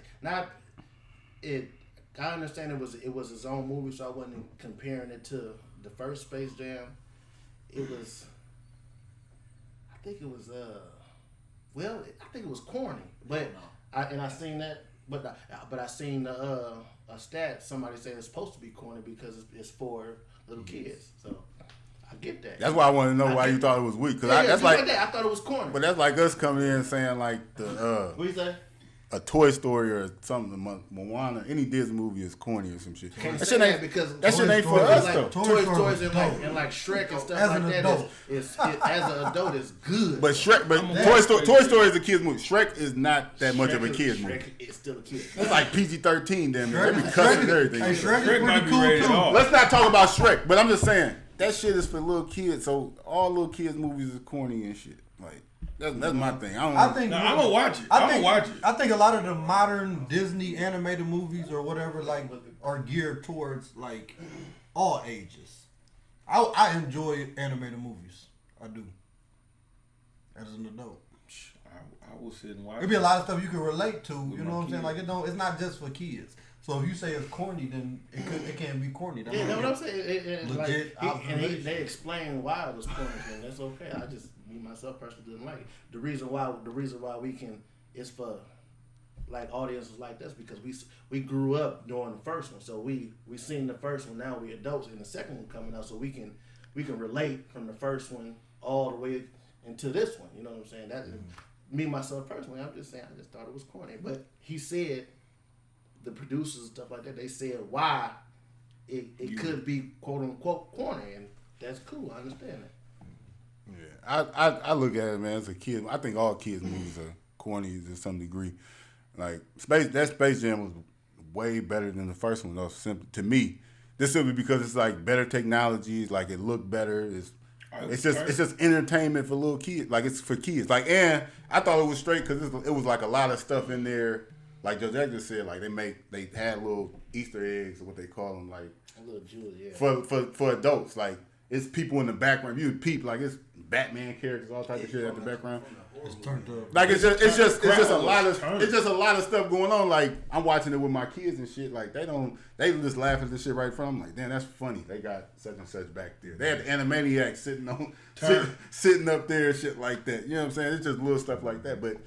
it. I understand it was his own movie, so I wasn't comparing it to the first Space Jam. It was. I think it was I think it was corny, but I seen that, but I seen a stat. Somebody said it's supposed to be corny because it's for little kids. So I get that.
That's why I want to know why you thought it was weak. Cause that's like
that. I thought it was corny.
But that's like us coming in and saying like the
what you say?
A Toy Story or something, Moana, any Disney movie is corny or some shit.
Can't
That
say
shit
that
ain't
because
that shit ain't for us though.
Toys and like Shrek and stuff like that is as an adult is good.
But Toy Story is a kids movie. Shrek is not that much of a kids movie.
Shrek is still a kid.
It's like PG-13 damn near. They be cussing and everything.
Hey, Shrek might be
rated R.
Let's not talk about Shrek, but I'm just saying that shit is for little kids. So all little kids movies is corny and shit. Like that's my thing. I'm
gonna watch it. I'm gonna watch it.
I think a lot of the modern Disney animated movies or whatever like are geared towards like all ages. I enjoy animated movies. I do. As an adult.
I will sit and watch.
It'd be a lot of stuff you can relate to. You know what I'm saying? Like it's not just for kids. So if you say it's corny, then it can't be corny. That's
what I'm saying.
Legit
like, they explain why it was corny, and that's okay. I just myself personally didn't like it. The reason why we can is for like audiences like this because we grew up during the first one, so we seen the first one. Now we adults, and the second one coming out, so we can relate from the first one all the way into this one. You know what I'm saying? That me myself personally, I'm just saying I just thought it was corny. But he said the producers and stuff like that, they said why it could be quote unquote corny, and that's cool. I understand that.
Yeah, I look at it, man, as a kid. I think all kids' movies are corny to some degree. Like Space Jam was way better than the first one, though. To me, just simply because it's like better technology, like it looked better. It's just entertainment for little kids. Like it's for kids. Like and I thought it was straight because it was like a lot of stuff in there. Like Joe Jack just said, like they had little Easter eggs or what they call them, like
a little jewels, yeah.
For adults, like. It's people in the background. You peep like it's Batman characters, all type of shit at the background.
It's turned up.
Like it's just a lot of stuff going on. Like I'm watching it with my kids and shit. Like they just laugh at this shit right in front. I'm like, damn, that's funny. They got such and such back there. They had the Animaniacs sitting up there and shit like that. You know what I'm saying? It's just little stuff like that. But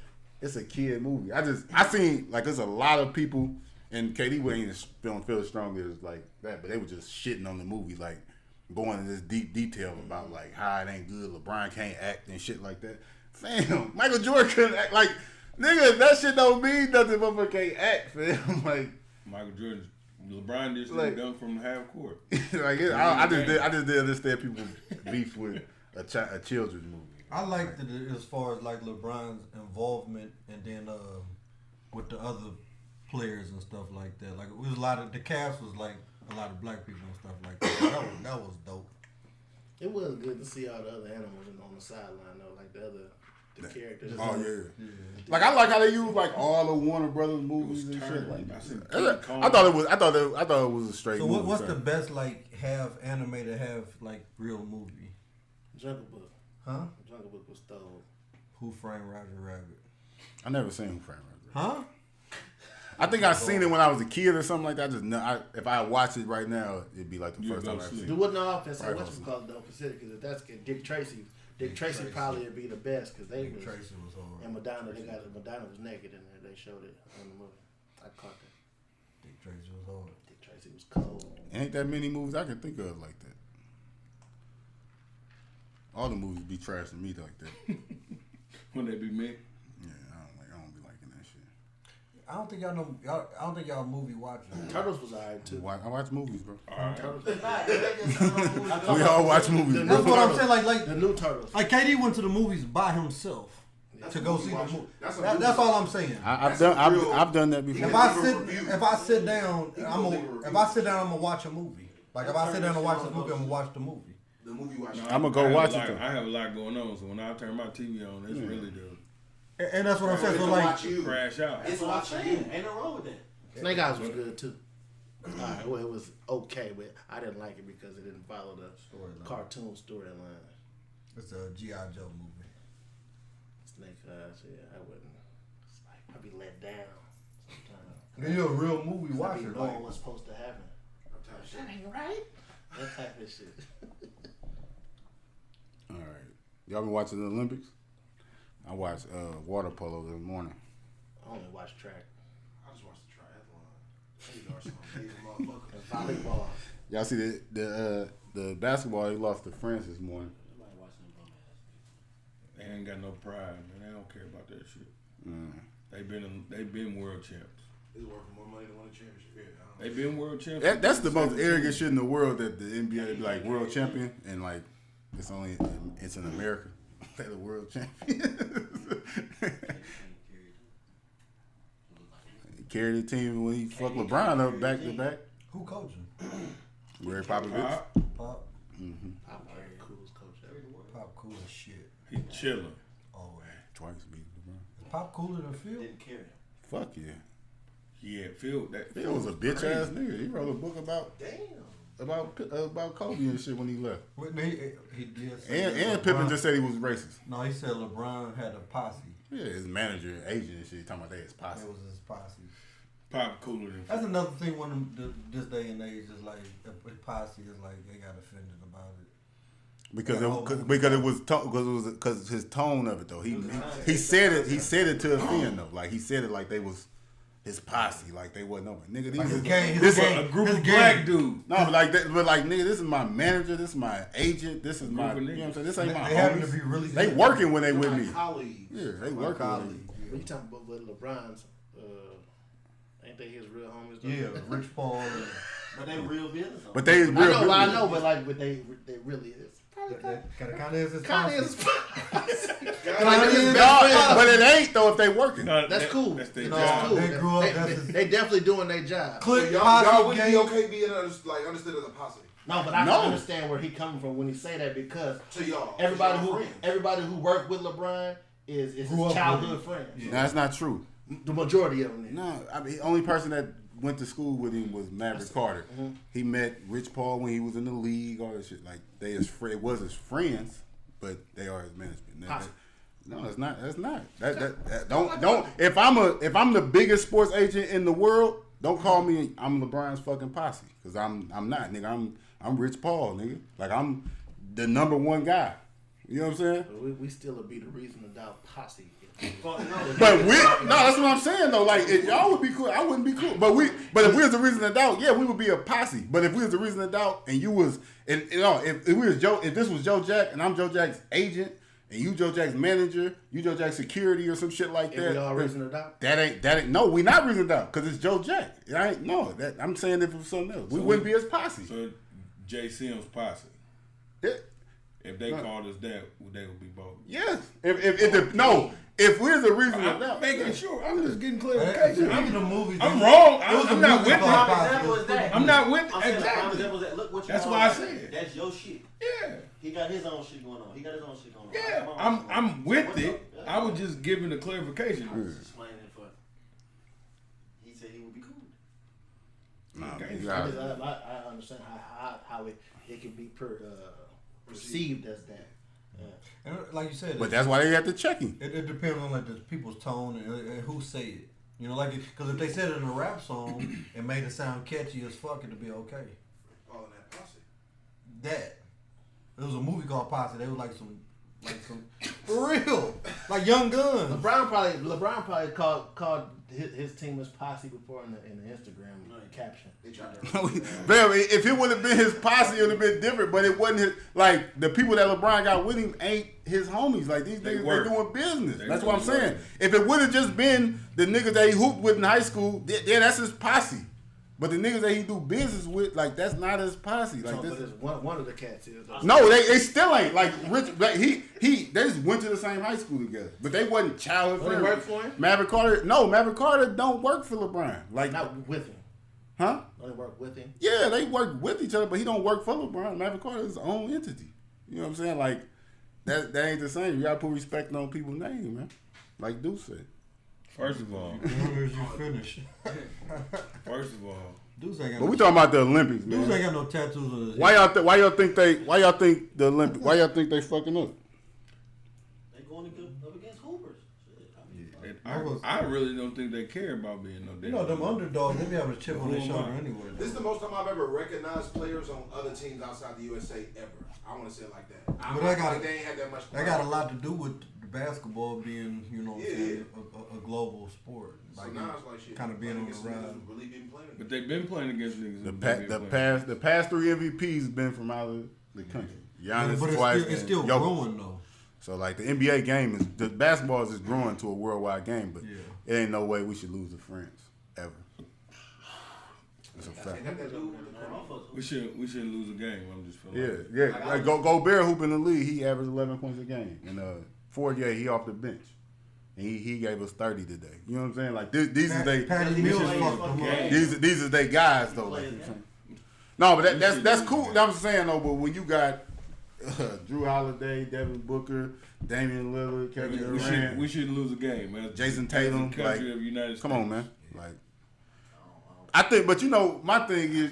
it's a kid movie. I seen like there's a lot of people, and KD wouldn't even feel as strongly as like that, but they were just shitting on the movie like. Going into this deep detail about like how it ain't good, LeBron can't act and shit like that. Fam, Michael Jordan couldn't act like nigga. That shit don't mean nothing. Motherfucker can't act, fam. Like
Michael Jordan, LeBron just like, dunk from the half court.
Like I just didn't understand people beef with a children's movie.
I liked it as far as like LeBron's involvement and then with the other players and stuff like that. Like it was a lot of the cast was like. A lot of black people and stuff like that. That was dope.
It was good to see all the other animals on the sideline though, like the characters.
Oh yeah. Like I like how they use like all the Warner Brothers movies and shit. Like I thought it was a straight.
So
movie,
what's the best like have animated like real movie?
Jungle Book.
Huh?
Jungle Book was stole.
Who Framed Roger Rabbit?
I never seen Who Framed Roger Rabbit.
Huh?
I think I seen it when I was a kid or something like that. If I watch it right now, it'd be like the first time I've seen it.
Do what no offense? What you call it though? Consider because if that's Dick Tracy Dick Tracy probably would be the best because they
Dick Tracy was hard.
And Madonna, Madonna was naked in there. They showed it on the movie. I caught that.
Dick Tracy was hard.
Dick Tracy was cold.
Ain't that many movies I can think of like that. All the movies be trash to me like that.
When they be made.
Yeah, I don't be liking that shit.
I don't think y'all know. I don't think y'all movie watchers.
Turtles was alright too.
I watch movies, bro.
Turtles.
We all watch movies,
That's
bro.
what I'm saying. Like
the new Turtles.
Like KD went to the movies by himself to go see the movie. That's all I'm saying.
I've done that before.
If I sit down, I'm gonna watch a movie. Like if I sit down and watch a movie, I'm gonna watch the movie.
The movie watch.
I'm gonna go watch it.
I have a lot going on, so when I turn my TV on, it's really the.
And that's what I'm saying. So like,
crash out.
That's what I'm saying. Ain't no wrong with that.
Snake Eyes was good too. Alright, well it was okay, but I didn't like it because it didn't follow the cartoon storyline.
It's a G.I. Joe movie.
Snake Eyes, yeah, I wouldn't. It's like I'd be let down sometimes.
You're a real movie
I be
watcher.
knowing
Like,
what's supposed to happen. That ain't right. That type of shit.
All right, y'all been watching the Olympics? I watched water polo this morning.
I only watch track.
I just watched the triathlon. These are some amazing motherfuckers.
And volleyball.
Y'all see the basketball? They lost to France this morning.
They ain't got no pride, man. They don't care about that shit. They've been world champs.
It's worth more money than win a championship. Yeah,
They've been world champs.
That's the most arrogant shit in the world, that the NBA be like world champion and like it's in America. They're the world champion. He carried the team when he fucked LeBron up back to back.
who coaching?
Greg Popovich.
Pop.
Pop coolest coach ever.
Pop cool as shit.
He chilling.
Always.
Twice beat LeBron.
Is Pop cooler than Phil?
Didn't care.
Fuck yeah.
Yeah, Phil.
Phil was a bitch ass nigga. He wrote a book about Kobe and shit when he left.
He did. Say
And Pippen just said he was racist.
No, he said LeBron had a posse.
Yeah, his manager, agent and shit, talking about that his posse.
It was his posse.
Pop cooler than
That's another thing. When this day and age is like a posse is like they got offended about it.
Because his tone of it though. He said it to offend though. Like he said it like they was his posse, like they wasn't over. Nigga, these
is
a group of black dudes.
No, but nigga, this is my manager, this is my agent, this is my, you know what I'm saying? This ain't my
happen to
homies.
be really
They working when they with me.
Colleagues.
Yeah, they working with me.
When you talking about with LeBron's, ain't they his real homies? Though?
Yeah, Rich Paul.
But they real business.
But they is real.
I know, but they really is.
Kind of is his
Kind
posse.
of is.
But it ain't though if they working.
No,
That's cool.
That's their
That's
job.
cool.
They grew up.
They definitely doing their job.
Click
Y'all
posse
wouldn't be
gang.
okay being understood as a posse.
No, but I can understand where he coming from when he say that because
To y'all.
everybody
y'all
who
friends.
everybody who worked with LeBron is his
Grew up
childhood
with
friends.
Yeah.
That's not true.
The majority of them. Is.
No, I mean the only person that went to school with him was Maverick Carter.
Mm-hmm.
He met Rich Paul when he was in the league, all that shit. Like it was his friends, but they are his management. No, it's not. That's not. Don't. If I'm the biggest sports agent in the world, don't call me. I'm LeBron's fucking posse because I'm not, nigga. I'm Rich Paul, nigga. Like I'm the number one guy. You know what I'm saying?
But we still would be the reason to doubt posse.
But that's what I'm saying though. Like if y'all would be cool, I wouldn't be cool. But if we was the reason to doubt, yeah, we would be a posse. But if we was the reason to doubt, and you was, and you know, if this was Joe Jack, and I'm Joe Jack's agent, and you Joe Jack's manager, you Joe Jack's security or some shit like that.
We all reason to doubt.
That ain't. No, we not reason to doubt because it's Joe Jack. I'm saying if it was something else, we wouldn't be his posse.
So Jay Sims posse.
Yeah.
If they called us that, they would be both.
Yes. If we're the reason to doubt,
making sure. I'm just getting clarification.
I'm the movies.
I'm wrong. I'm not with
that.
I'm not with
I'm saying
exactly.
Look what you
That's
all
why I
about.
said.
That's your shit.
Yeah.
He got his own shit going on.
Yeah. I'm with it. I was just giving the clarification.
I was just explaining it for. He said he would be cool.
nah,
Okay.
you got it.
I understand how it can be perceived as that.
And like you said,
But that's why they have to check him.
it depends on like the people's tone and who say it. You know, like because if they said it in a rap song and made it sound catchy as fuck, it'd be okay.
All in that posse.
That there was a movie called Posse. They were like some Like for real, like Young Guns.
LeBron probably called his team as Posse before in the Instagram caption.
Man, if it would have been his posse, it would have been different. But it wasn't his. Like the people that LeBron got with him ain't his homies. Like these niggas, they're doing business. That's what I'm saying. If it would have just been the niggas that he hooped with in high school, yeah, that's his posse. But the niggas that he do business with, like that's not his posse. Like this,
but it's one of the cats is.
No, they still ain't. Like Rich, like, they just went to the same high school together, but they wasn't childhood friends.
They work for him?
Maverick Carter don't work for LeBron. Like
not with him.
Huh?
They work with him.
Yeah, they work with each other, but he don't work for LeBron. Maverick Carter is his own entity. You know what I'm saying? Like that ain't the same. You gotta put respect on people's name, man. Like Deuce said.
First of all,
you finish.
First of all.
But we talking about the Olympics, man.
Dudes ain't got no tattoos on his
Why y'all think the Olympics? Why y'all think they fucking up?
They going up against Hoopers.
I really don't think they care about being no damn.
You know them underdogs, they be having a chip on their shoulder anyway.
This is the most time I've ever recognized players on other teams outside the USA ever. I want to say it like that.
But
they ain't had that much.
That got a lot to do with the basketball being, you know, a global sport. Like,
so now it's like shit.
Kind of being on the rise.
Really been playing.
But they've been playing against niggas.
The past 3 MVPs been from out of the country. Giannis
but
twice.
It's still growing though.
So like the NBA game the basketball is just growing to a worldwide game, but it ain't no way we should lose to France ever. That's a fact.
We shouldn't lose a game. I'm just feeling.
Yeah. Like Gobert hoop in the league, he averaged 11 points a game, and Fournier he off the bench. And he gave us 30 today. You know what I'm saying? Like these are these are they guys though. Like, no, but that's cool. I'm saying though, but when you got Drew Holiday, Devin Booker, Damian Lillard, Kevin Durant,
we shouldn't lose a game, man.
Jason Tatum,
country of United States.
Come on, man. Like I think, but my thing is,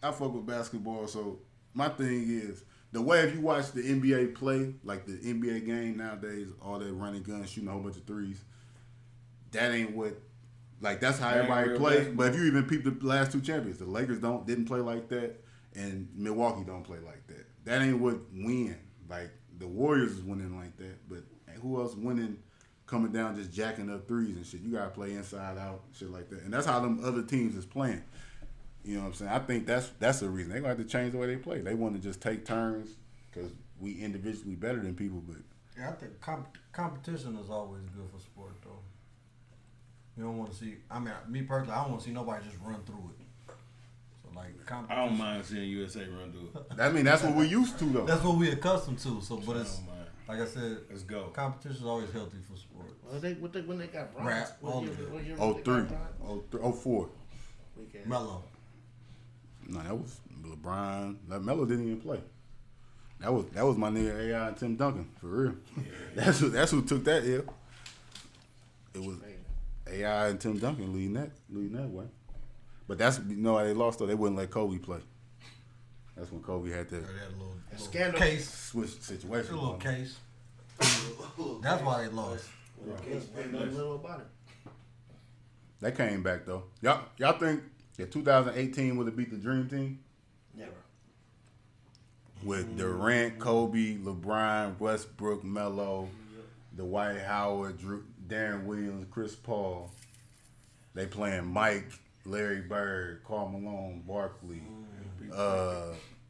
I fuck with basketball, so my thing is. The way if you watch the NBA play, like the NBA game nowadays, all that running guns, shooting a whole bunch of threes, that ain't what, like that's how everybody plays. But if you even peep the last 2 champions, the Lakers didn't play like that, and Milwaukee don't play like that. That ain't what win. Like the Warriors is winning like that, but who else winning coming down just jacking up threes and shit? You gotta play inside out, shit like that, and that's how them other teams is playing. You know what I'm saying? I think that's the reason. They're going to have to change the way they play. They want to just take turns because we individually better than people. But
yeah, I think competition is always good for sport, though. You don't want to see, me personally, I don't want to see nobody just run through it. So, like, competition.
I don't mind seeing USA run through it.
That's what we used to, though.
That's what we accustomed to. So, but it's, like I said,
let's go.
Competition is always healthy for sport.
Well, when they got Bron,
Rap, all of it.
03, 04.
Melo.
No, that was LeBron. Melo didn't even play. That was my nigga AI and Tim Duncan for real. Yeah. That's who took that ill. It was AI and Tim Duncan leading that way. But that's they lost though. They wouldn't let Kobe play. That's when Kobe had that
scandal case
switch situation.
A little case. That's why they lost.
Little about it.
They came back though. Y'all think? Yeah, 2018 would have beat the Dream Team?
Never.
With Durant, Kobe, LeBron, Westbrook, Melo, Dwight Howard, Darren Williams, Chris Paul. They playing Mike, Larry Bird, Karl Malone, Barkley,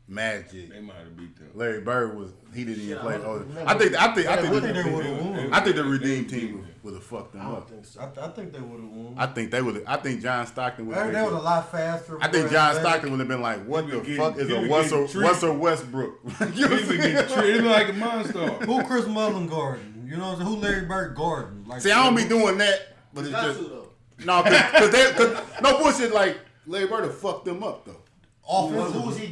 Magic.
They might have beat them.
Larry Bird didn't even play. I think the Redeem team would have fucked them up.
I think they would have won.
I think John Stockton would have.
They were a lot faster.
I think John Stockton would have been like, "What the fuck is a Russell Westbrook?"
He been treated like a monster.
Who Chris Mullin Garden? You know what I'm saying? Who Larry Bird Garden? Like,
see, I don't be doing that, but it's just because no bullshit. Like Larry Bird have fucked them up though.
Offensively.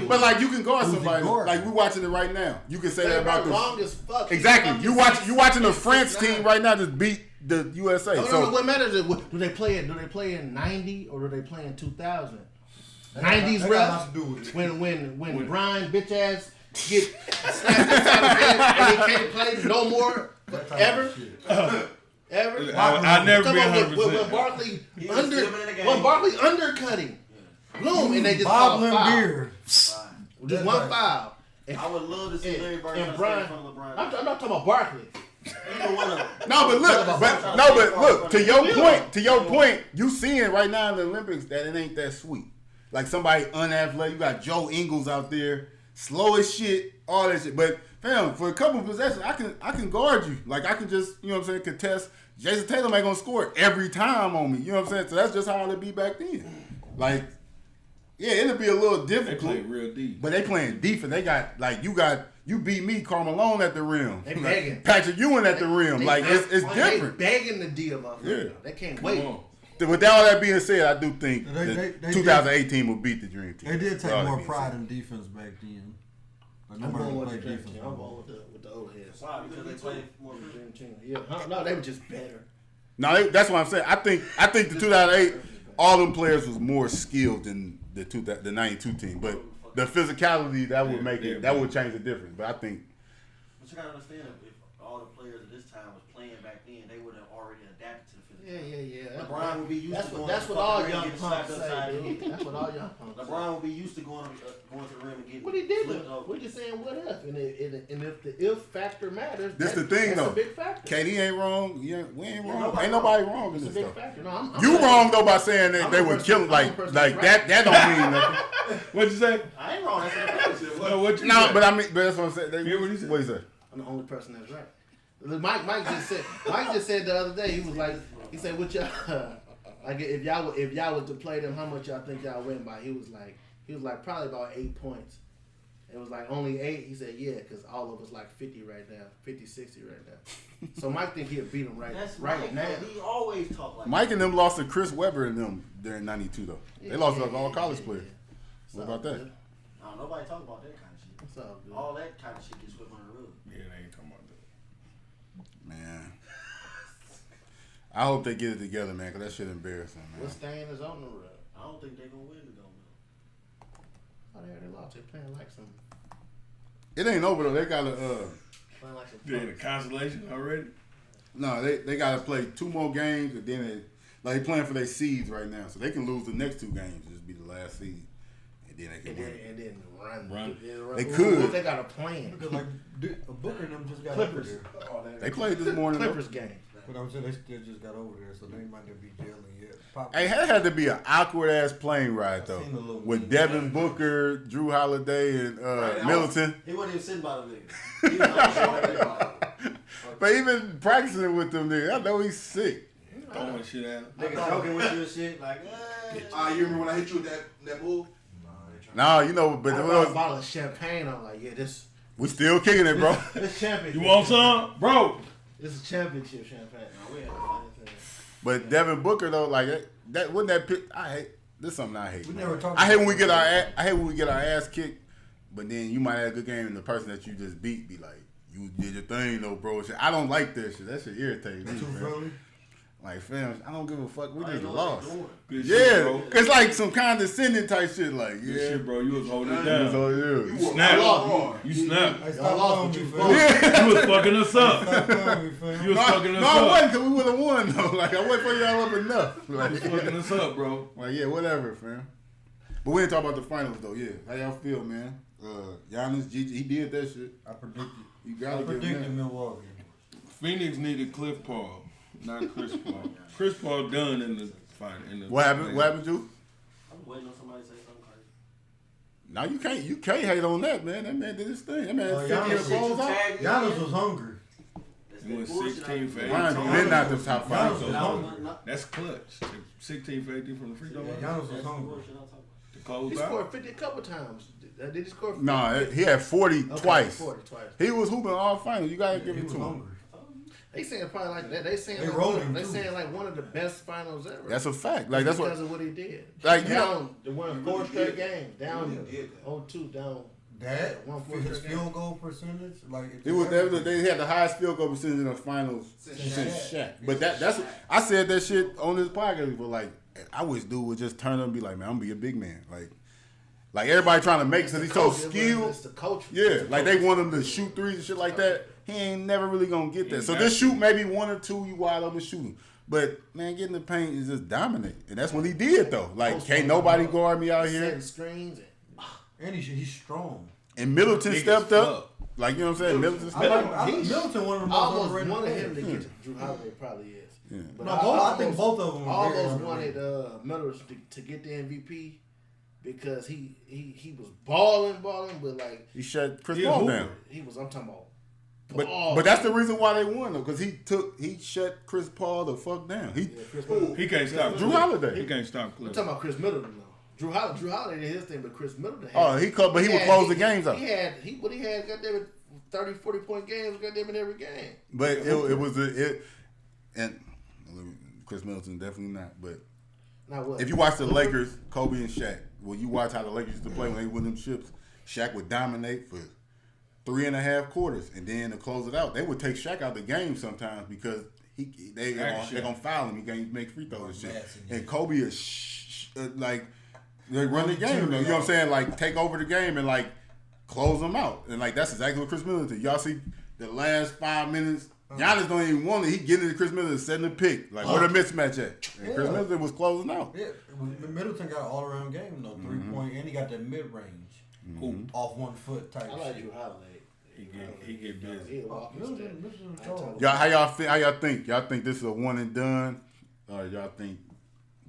But like you can guard somebody. Like we watching it right now. You can say that about the
long as fuck.
Exactly. You watching the France team right now just beat the USA.
No, what matters is do they play in 90 or do they play in 2000? 90s refs when Brian bitch ass get slapped inside the head and he can't play no more ever. Ever.
I never been
100%. When Barkley undercutting. Bloom, and they just call a foul. Just one foul.
I would love to see Larry Bird
and Brian.
in front of LeBron.
I'm not talking about Barkley.
Either one of them.
No, but look. To your point, you seeing right now in the Olympics that it ain't that sweet. Like somebody unathletic, you got Joe Ingles out there, slow as shit, all that shit. But fam, for a couple of possessions, I can guard you. Like I can just, you know what I'm saying, contest. Jason Tatum ain't gonna score every time on me. You know what I'm saying? So that's just how it'd be back then. Like, yeah, it'll be a little difficult.
They play real deep.
But they playing defense. They got like you beat me, Carmelo at the rim.
They begging.
Patrick Ewing at the rim. Like it's different.
They begging the deal up.
Yeah.
They can't wait.
With all that being said, I do think the 2018 will beat the Dream Team.
They did take more pride in defense back then. Like,
I'm going
nobody
with the
played
Dream
defense.
Team. I'm going with the old heads.
Why? Because they played more of a
Dream Team. Yeah. No, they were just better.
No, that's what I'm saying. I think the 2008, all them players was more skilled than the 92 team. But the physicality that would make it, that would change the difference. But I think.
But you gotta understand, if all the players at this time was playing back then, they would have already adapted to the physical.
Yeah.
LeBron would be used to going.
That's
to
what
the
all
rim
young
and getting
punks
slapped
say,
upside
dude.
the head.
That's what all young punks say.
LeBron would be used to going to the rim and getting.
What he did,
flipped
though.
over.
We're just saying what if, and if the if factor matters,
This the thing
that's
though.
a big factor.
KD ain't wrong. Yeah, we ain't wrong.
nobody
Ain't nobody wrong in
It's a
this
big
stuff.
factor. No, I'm
You wrong though by saying that
I'm
they
a
were
person-
killing
I'm a
like
person
that.
that's
That don't mean nothing.
What'd you say?
I ain't wrong. That's what the
No, what you
No,
say?
but I mean, but that's what I'm saying.
Hear what he said?
What he said?
I'm the only person that's right. Mike just said the other day, he was like, he said, "What y'all like if y'all was to play them, how much y'all think y'all win by?" He was like probably about 8 points. It was like only 8. He said, "Yeah, because all of us like 50 right now, 50, 60 right now." So Mike think he'll beat him right
Mike,
now.
He always talk like
Mike and them lost to Chris Webber and them during '92 though. They lost to all college players. What about that?
No, nobody talk about that kind of shit.
It's all good.
All that kind of shit gets swept under the rug.
Yeah, they ain't talking about that.
Man, I hope they get it together, man, because that shit embarrassing, man.
What stain is on the rug?
I don't think they're gonna win the gold medal.
Oh, they already lost. They playing like some.
It ain't over though. They gotta
Playing like some.
They in a consolation already?
no, they gotta play 2 more games and then they playing for their seeds right now, so they can lose the next 2 games, just be the last seed, and then they can win.
And then
Run.
They could.
They got a plan.
Because like Booker and them just got
Clippers.
over there.
They played this morning.
Clippers game.
But I'm saying they still just got over there, so they might not be gelling yet.
Hey, that had to be an awkward ass plane ride though,
seen the little
with
video.
Devin Booker, Drew Holiday, and Middleton.
He wasn't even sitting by the nigga. He was on the
But even practicing with them niggas, I know he's sick.
Throwing shit at him.
nigga joking with you and shit like,
You remember when I hit you with that move?
Nah, you know, but
I brought a bottle of champagne. I'm like, yeah, this
we still kicking it, bro.
championship.
You want some? Bro!
This is championship champagne.
no, we had fun.
But Devin Booker though, like that wasn't that pick. I hate this. Is something I hate.
We
man.
never talked
I hate when we
about
get I hate when we get our ass kicked, but then you might have a good game and the person that you just beat be like, you did your thing though, bro. Shit. I don't like that shit. That shit irritates me.
Too
man.
friendly.
Like, fam, I don't give a fuck. We
I
just
didn't know what
lost.
they doing.
Good shit,
Yeah,
bro.
it's like some condescending type shit. Like,
Good
yeah,
shit, bro. You was holding it
That's all
down.
it is.
You snapped. You snapped.
Hey,
Y'all
stop
lost,
playing
but
with
you
me, fam.
You was fucking us up.
Stop playing with me, fam.
You was fucking us
No, I
up.
wasn't, because we would have won though. Like, I wasn't for y'all up enough.
You was
Like,
fucking us up, bro.
yeah, whatever, fam. But we didn't talk about the finals though. Yeah, how y'all feel, man? Giannis, Gigi, he did that shit.
I predicted.
You
I
gotta give him
predicted
that.
Milwaukee.
Phoenix needed Cliff Paul, not Chris Paul. Chris Paul done in the final.
What happened? What happened, you?
I'm waiting on somebody to say something crazy.
No, you can't hate on that, man. That man did his thing. That man 50
Giannis-
years old out.
Giannis was hungry.
He went 16 for 18.
Ryan been out the top five.
Giannis was hungry.
That's clutch. 16 for 18 from the free throw line.
Giannis was hungry.
To close
He
out.
scored 50 a couple times. Did he score 50?
No, he had 40
Okay,
twice.
40 twice.
He was hooping all finals. You gotta
He
give it
was
to him.
hungry.
They saying probably like that. They saying
They
like
rolled him,
they
too.
saying like one of the best finals ever.
That's a fact. Like that's
because
what.
of what he did.
Like, you
down, they won 4
really
straight
did.
games. Down
really did that.
0-2 down.
That
One
for his
point
field goal percentage, like
It was they had the highest field goal percentage in the finals since Shaq. But that's I said that shit on this podcast. But like, I wish dude would just turn up and be like, man, I'm gonna be a big man. Like everybody trying to make because he's so skilled.
It's the coach.
Yeah, like they want him to shoot threes and shit like that. He ain't never really gonna get that. So this shoot maybe 1 or 2 you wide open shooting. But man, getting the paint is just dominant, and that's what he did though. Like, can't nobody guard me out here.
Setting screens.
and he's strong.
And Middleton
Niggas
stepped up.
fuck.
Like, you know what I'm saying? Middleton stepped up.
I think Middleton one of the most
Almost
underrated
wanted
players.
him to get to Drew Holiday probably is.
Yeah.
But
No, I think both of them are very
almost wanted Middleton to get the MVP because he was balling, but like
He shut Chris
He
Paul
hooper.
down.
he was. I'm talking about.
But that's the reason why they won though, because he shut Chris Paul the fuck down.
Chris Paul.
He can't stop
Drew
Cliff.
Holiday.
He can't stop
I'm
Cliff.
talking about Chris Middleton though. Drew Holiday did his thing, but Chris Middleton.
But he would close the games out.
He had goddamn it 30, 40 point games goddamn in every game.
But it was and Chris Middleton definitely not. But
Now what?
if you watch the Lakers, Kobe and Shaq, you watch how the Lakers used to play when they win them chips. Shaq would dominate for 3.5 quarters, and then to close it out, they would take Shaq out the game sometimes because they're gonna foul him. He can't make free throws and shit. And Kobe is like they run the game. You know what I'm saying? Like take over the game and like close them out. And like that's exactly what Chris Middleton did. Y'all see the last 5 minutes. Giannis don't even want it. He getting into Chris Middleton, setting the pick. Like where the mismatch at? And Chris Middleton was closing out.
Yeah, Middleton got an all-around game though, 3-point, and he got that mid-range, off 1 foot type
I like
shit.
Drew Holiday.
He get busy.
He walk his step.
Y'all, how y'all think? Y'all think this is a one and done, or y'all think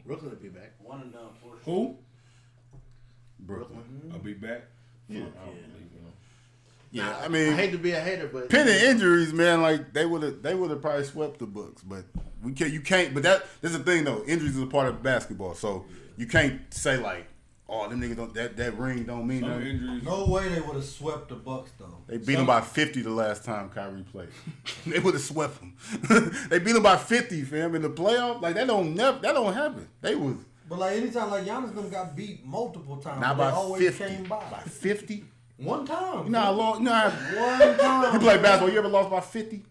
Brooklyn will be back.
One and done for sure.
Who?
Brooklyn?
I'll be back.
Yeah.
I don't believe in him.
Yeah, I
I
mean,
hate to be a hater, but
pending injuries, man, like they would have probably swept the Bucks, but you can't. But that's the thing though. Injuries is a part of basketball, so you can't say like, oh, them niggas don't that ring don't mean
Some
nothing.
injuries.
No way they would have swept the Bucks though.
They beat them by 50 the last time Kyrie played. They would have swept them. They beat them by 50, fam, in the playoff. Like that don't happen. They was
But like anytime like Giannis them got beat multiple times,
not
they
by
always
50.
came by.
By 50.
One time.
You know how long? You know how
One time.
you play basketball? You ever lost by 50?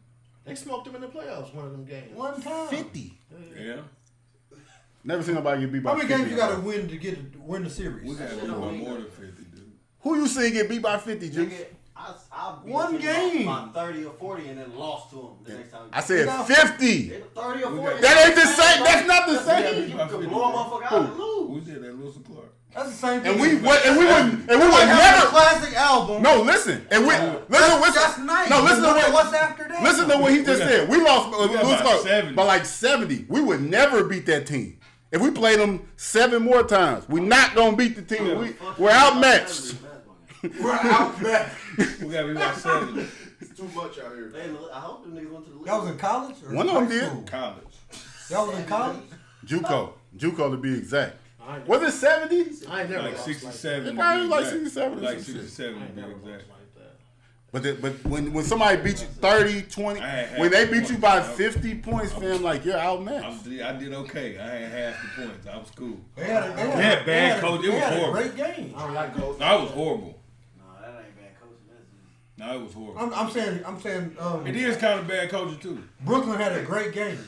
they smoked him in the playoffs. One of them games.
One time.
50.
Yeah.
Never seen nobody get beat by
How many
50.
games you got to win to win the series?
We got to beat by more than 50, dude.
Who you seen get beat by 50, Juice?
Nigga, I beat
One
him
game.
by 30 or 40 and then lost to him the next time.
I said 50.
30 or 40.
That ain't the same. That's not the same.
You can blow a motherfucker out and lose.
We did that, Lewis and Clark.
That's the same thing.
And we would
have a
never.
classic album.
No, listen. And we
That's nice.
No, listen to what.
What's after that?
Listen to what he just said. We lost
got
Lewis
by
Clark
70.
by like 70. We would never beat that team. If we played them 7 more times, we're not gonna beat the team. We're outmatched.
We're outmatched.
We got to be by 70.
It's too much out here.
I hope them niggas went to the league.
That was in college? Or
One of them
high
did.
school?
College.
That was in college?
JUCO to be exact. Was it 70s?
I ain't never
Like
lost
67.
It probably was like
to be
67 or
exact. Like
some shit.
67
I
to
ain't
be
never
exact.
lost like that.
But when somebody beat you 30, 20,
I had
when they
half the
beat you
points.
by 50 points, fam, like you're outmatched.
I did okay. I had half the points. I was cool.
They had
bad coach. It was horrible.
Great game.
I don't like coach.
No, it was horrible.
No, that ain't bad coaching. That's just...
No, it was horrible.
I'm saying.
It is kind of bad coaching too.
Brooklyn had a great game.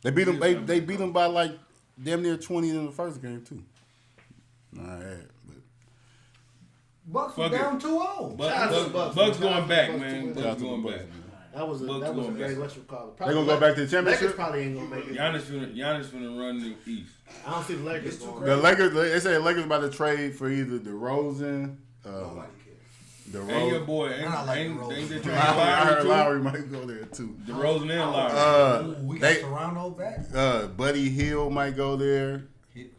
They beat them. They beat them by like damn near 20 in the first game too. All right,
Bucks was
Fuck it.
down 2-0.
Bucks going back, man.
Shout out
Bucks
to
going
the
back.
Bucks.
That was a
Bucks
very
going back.
what you call it.
They gonna go back to the championship?
Lakers probably ain't gonna make it.
Giannis finna run the East.
I don't see the Lakers going.
The Lakers. They say the Lakers about to trade for either DeRozan,
Nobody cares.
And your
DeRozan.
boy,
I like
ain't
DeRozan.
they trying
I heard
to
Lowry might go there too.
DeRozan and Lowry.
Ooh, we
they-
got Toronto back.
Buddy Hill might go there.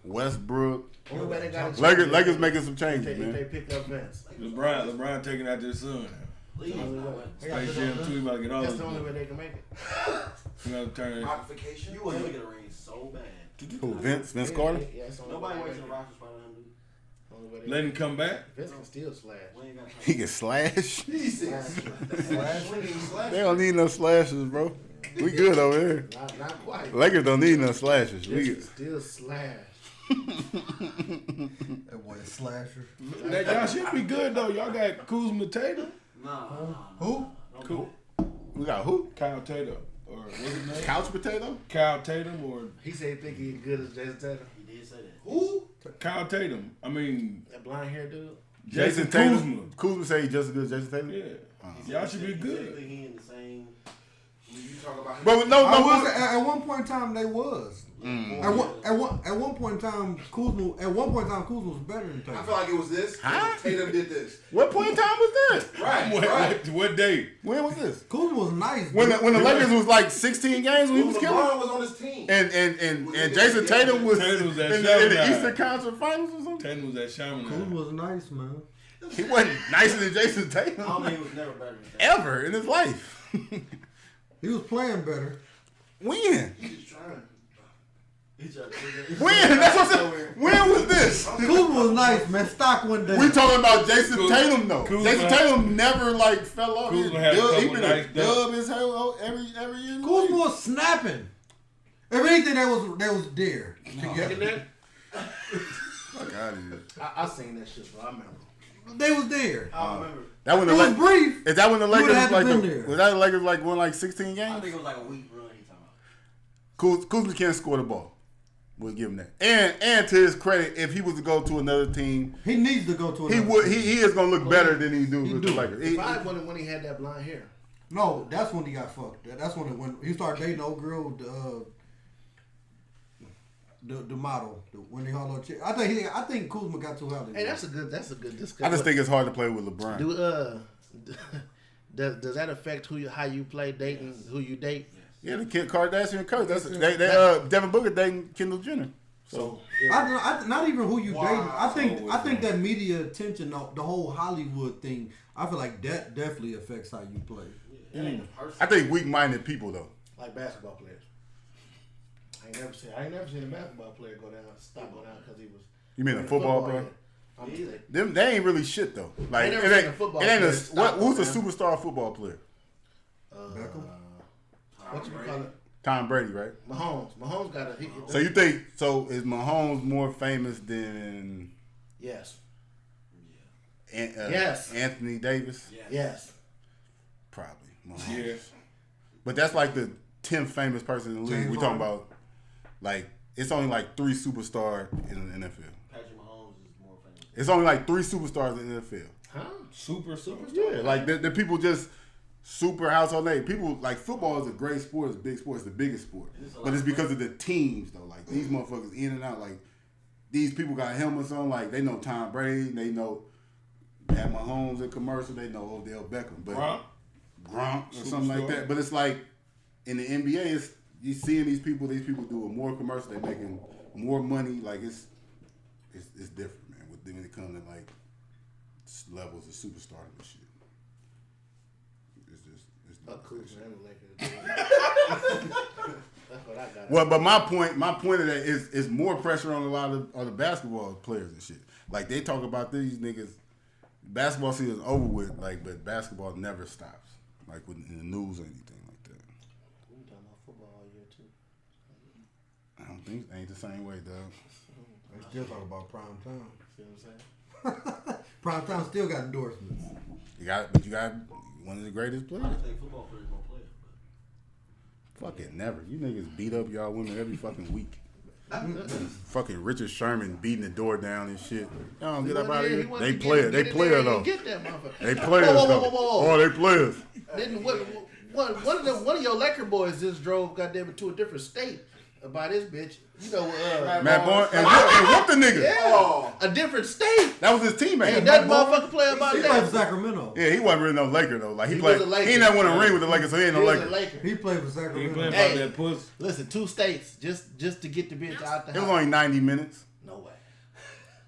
Westbrook.
Only way they got a
Lakers making some
if
changes,
they
man.
pick up Vince.
LeBron taking out their son.
Please.
Space Jam 2, you about to get all
That's
of
the only
them.
way they can make it.
You gotta turn.
Modification.
You want him to get a ring so bad.
Who? Vince Carter.
Yeah, it's the only
Nobody
way
waits
they
in the
make
Rockets spot on him, dude.
it. Only way they
Let him come back.
Vince can still slash.
We ain't got time.
He can slash.
Slash.
They don't need no slashes, bro. We good over here.
Not quite.
Lakers don't need no slashes.
Vince
We
can still slash.
That boy a slasher.
Y'all should be good though. Y'all got Kuzma Tatum.
No.
Who?
we got who?
Kyle Tatum. Or what's his name?
Couch potato.
Kyle Tatum or
He said he think he as good as Jason Tatum.
He did say that.
Who?
Kyle Tatum. I mean,
That blonde hair dude.
Jason
Tatum.
Kuzma.
Kuzma say he just as good as Jason Tatum.
Yeah. Y'all should be
He
good.
said he in the same.
You talk about him.
But no,
I was, at one point in time, they was. At one point in time, Kuzma was better than Tatum.
I feel like it was this.
Huh?
Tatum did this.
What point in time was this?
Right.
What day?
When was this?
Kuzma was nice.
When the Lakers was like 16 games when he was killing.
LeBron was on his team.
And Jason Tatum was
Tatum was at
in
Shaman
the
High.
Eastern Conference Finals or something.
Tatum was at Shaman.
Kuzma was nice, man.
He wasn't nicer than Jason Tatum
I don't think he was never better than that.
ever in his life.
He was playing better.
When?
He's trying.
When? That's what I'm saying. When was this?
Kuzma was nice, man. Stock one day.
We talking about Jason Tatum though.
Kuzma-
Jason Tatum never like fell off.
Kuzma had a couple
been
nice
a dub his hell every year.
Kuzma was snapping. Everything that was there together.
Fuck out of here.
I seen that shit, so I remember.
They was there.
I remember.
That when
It was brief.
Is that when the
You would've
Lakers
had to
like
been there.
was that the Lakers like won like 16
I
games?
think it was like a week run he talking about.
Kuzma can't score the ball. We'll give him that. And to his credit, if he was to go to another team,
He needs to go to
he
another
would.
team.
He is gonna look better than he do with the Lakers.
If I wasn't when he had that blonde hair.
No, that's when he got fucked. That's when he started dating old girl, the model, when they haul chick. I think Kuzma got too out.
Hey, that's a good discussion.
I just think it's hard to play with LeBron.
Does that affect how you play dating, who you date?
Yeah, the Kim Kardashian coach. They Devin Booker dating Kendall Jenner. So
I not even who you
Wow.
dating. I think that media attention, the whole Hollywood thing. I feel like that definitely affects how you play.
It ain't a person.
I think weak-minded people though.
Like basketball players. I ain't never seen a basketball player stop going out because he was.
You mean a football player?
I'm saying.
Them they ain't really shit though. Like
never
it
seen
ain't.
a football
It ain't
player
a.
stop
Who's a
going
superstar football player?
Beckham?
What you call it?
Tom Brady, right?
Mahomes got a.
So you think is Mahomes more famous than
Yes.
Yes Anthony Davis?
Yes.
Probably. Mahomes.
Yeah.
But that's like the 10th famous person in the league.
James
We talking
Harden.
about like it's only like 3 superstars in the NFL.
Patrick Mahomes is more famous.
It's only like 3 superstars in the NFL.
Huh?
Super.
Yeah, like the people just super household name. People like football is a great sport, it's a big sport, it's the biggest sport. But it's because of the teams though. Like these motherfuckers in and out. Like these people got helmets on. Like they know Tom Brady, they know Pat Mahomes in commercial, they know Odell Beckham, but Gronk or something like that. But it's like in the NBA, it's you seeing these people doing more commercial, they making more money. Like it's different, man. When it comes to like levels of superstardom and shit. That's what I got. Well, but my point of that is more pressure on a lot of other basketball players and shit. Like they talk about these niggas, basketball season is over with, like, but basketball never stops, like in the news or anything like that.
We been talking about football all year too.
I don't think it ain't the same way, dog.
They still talk about prime time.
See what I'm saying?
Prime time still got endorsements.
You got one of the greatest players.
I just think football players don't play it.
Fuck it, never. You niggas beat up y'all women every fucking week. Fucking Richard Sherman beating the door down and shit. Y'all don't get up out of here. They player. They player though.
Get that motherfucker.
They players though. Oh, they players.
Then one of your Laker boys just drove goddamn to a different state about this bitch. You know,
Matt Bourne and whoop the nigga.
Yeah, a different state.
That was his teammate.
Ain't that motherfucker play about
He played for
that.
Sacramento.
Yeah, he wasn't really no Laker though. Like he
He
played.
was a Laker.
He ain't never won a ring with the Lakers, so he ain't no
He was a
Laker.
Laker.
He played for
He
Sacramento.
playing
Hey.
about that pussy.
Listen, 2 states just to get the bitch out the
It was
house.
only 90 minutes.
No way.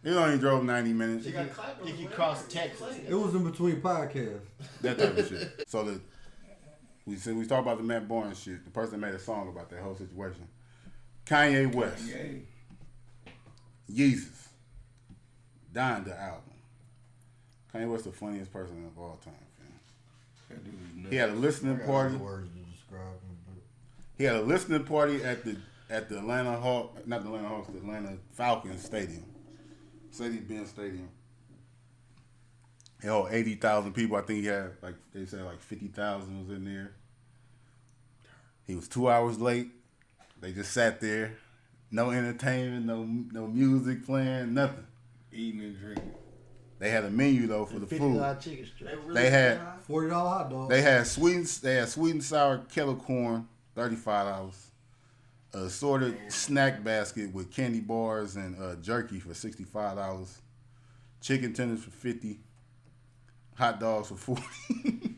He only drove 90 minutes.
If you cross Texas,
It was in between podcasts.
That type of shit. So we talked about the Matt Bourne shit. The person that made a song about that whole situation. Kanye West. Yeezus. Donda album. Kanye West the funniest person of all time, fam. He had a listening party.
Words to describe him, but
He had a listening party at the Atlanta Hawks, not the Atlanta Hawks, the Atlanta Falcons Stadium. Mercedes-Benz Stadium. He held 80,000 people. I think he had, like, they said like 50,000 was in there. He was 2 hours late. They just sat there. No entertainment, no music playing, nothing.
Eating and drinking.
They had a menu though for the food.
$50 chicken strip.
They had
$40 hot dog.
They had sweet and sour kettle corn, $35. assorted snack basket with candy bars and jerky for $65. Chicken tenders for $50. Hot dogs for $40.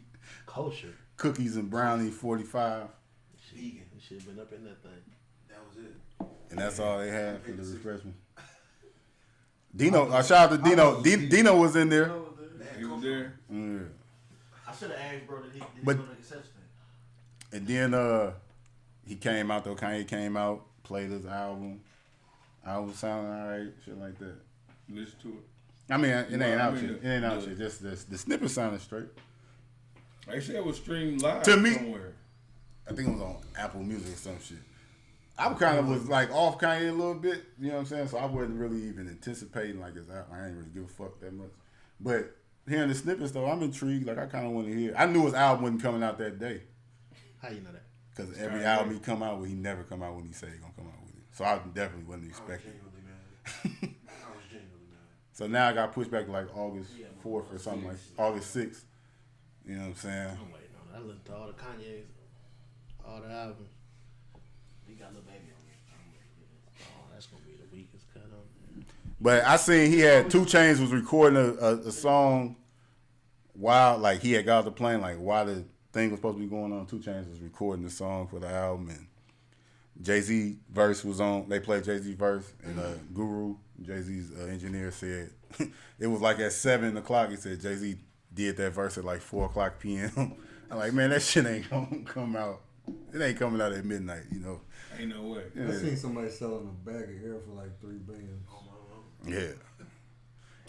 Kosher.
Cookies and brownie $45.
Vegan.
It should have been up in that thing.
That was it.
And that's all they had for the refreshment. Dino, shout out to Dino. Dino was in there.
He was there.
Yeah.
I should have asked, bro, did he
But-
go to the concession stand?
And then he came out though. Kanye came out, played his album. Album sounding alright, shit like that.
Listen to it.
I mean, it ain't out
I mean,
shit. It ain't out shit. Just the snippet sounded straight.
They said it was streamed live
To me-
somewhere.
I think it was on Apple Music or some shit. I kind of was like off Kanye a little bit, you know what I'm saying? So I wasn't really even anticipating like his album. I ain't really give a fuck that much. But hearing the snippets though, I'm intrigued. Like I kind of want to hear. I knew his album wasn't coming out that day.
How you know that?
Because every album he come out with, he never come out when he say he gonna come out with it. So I definitely wasn't expecting.
I was genuinely mad.
So now I got pushed back to like August 4th or something like August 6th. You know what I'm saying?
I'm waiting on it. I listened to all the Kanye's, all the albums.
He got Lil Baby on it.
Oh, that's gonna be the weakest cut on there.
But I seen he had 2 Chainz was recording a song while like he had got off the plane, like while the thing was supposed to be going on. 2 Chainz was recording the song for the album, and Jay-Z verse was on. They played Jay-Z verse, and Guru, Jay-Z's engineer, said it was like at 7 o'clock. He said Jay-Z did that verse at like 4 o'clock p.m. I'm like, man, that shit ain't gonna come out. It ain't coming out at midnight, you know.
Ain't no way.
I seen somebody selling a bag of air for like $3 billion.
Yeah.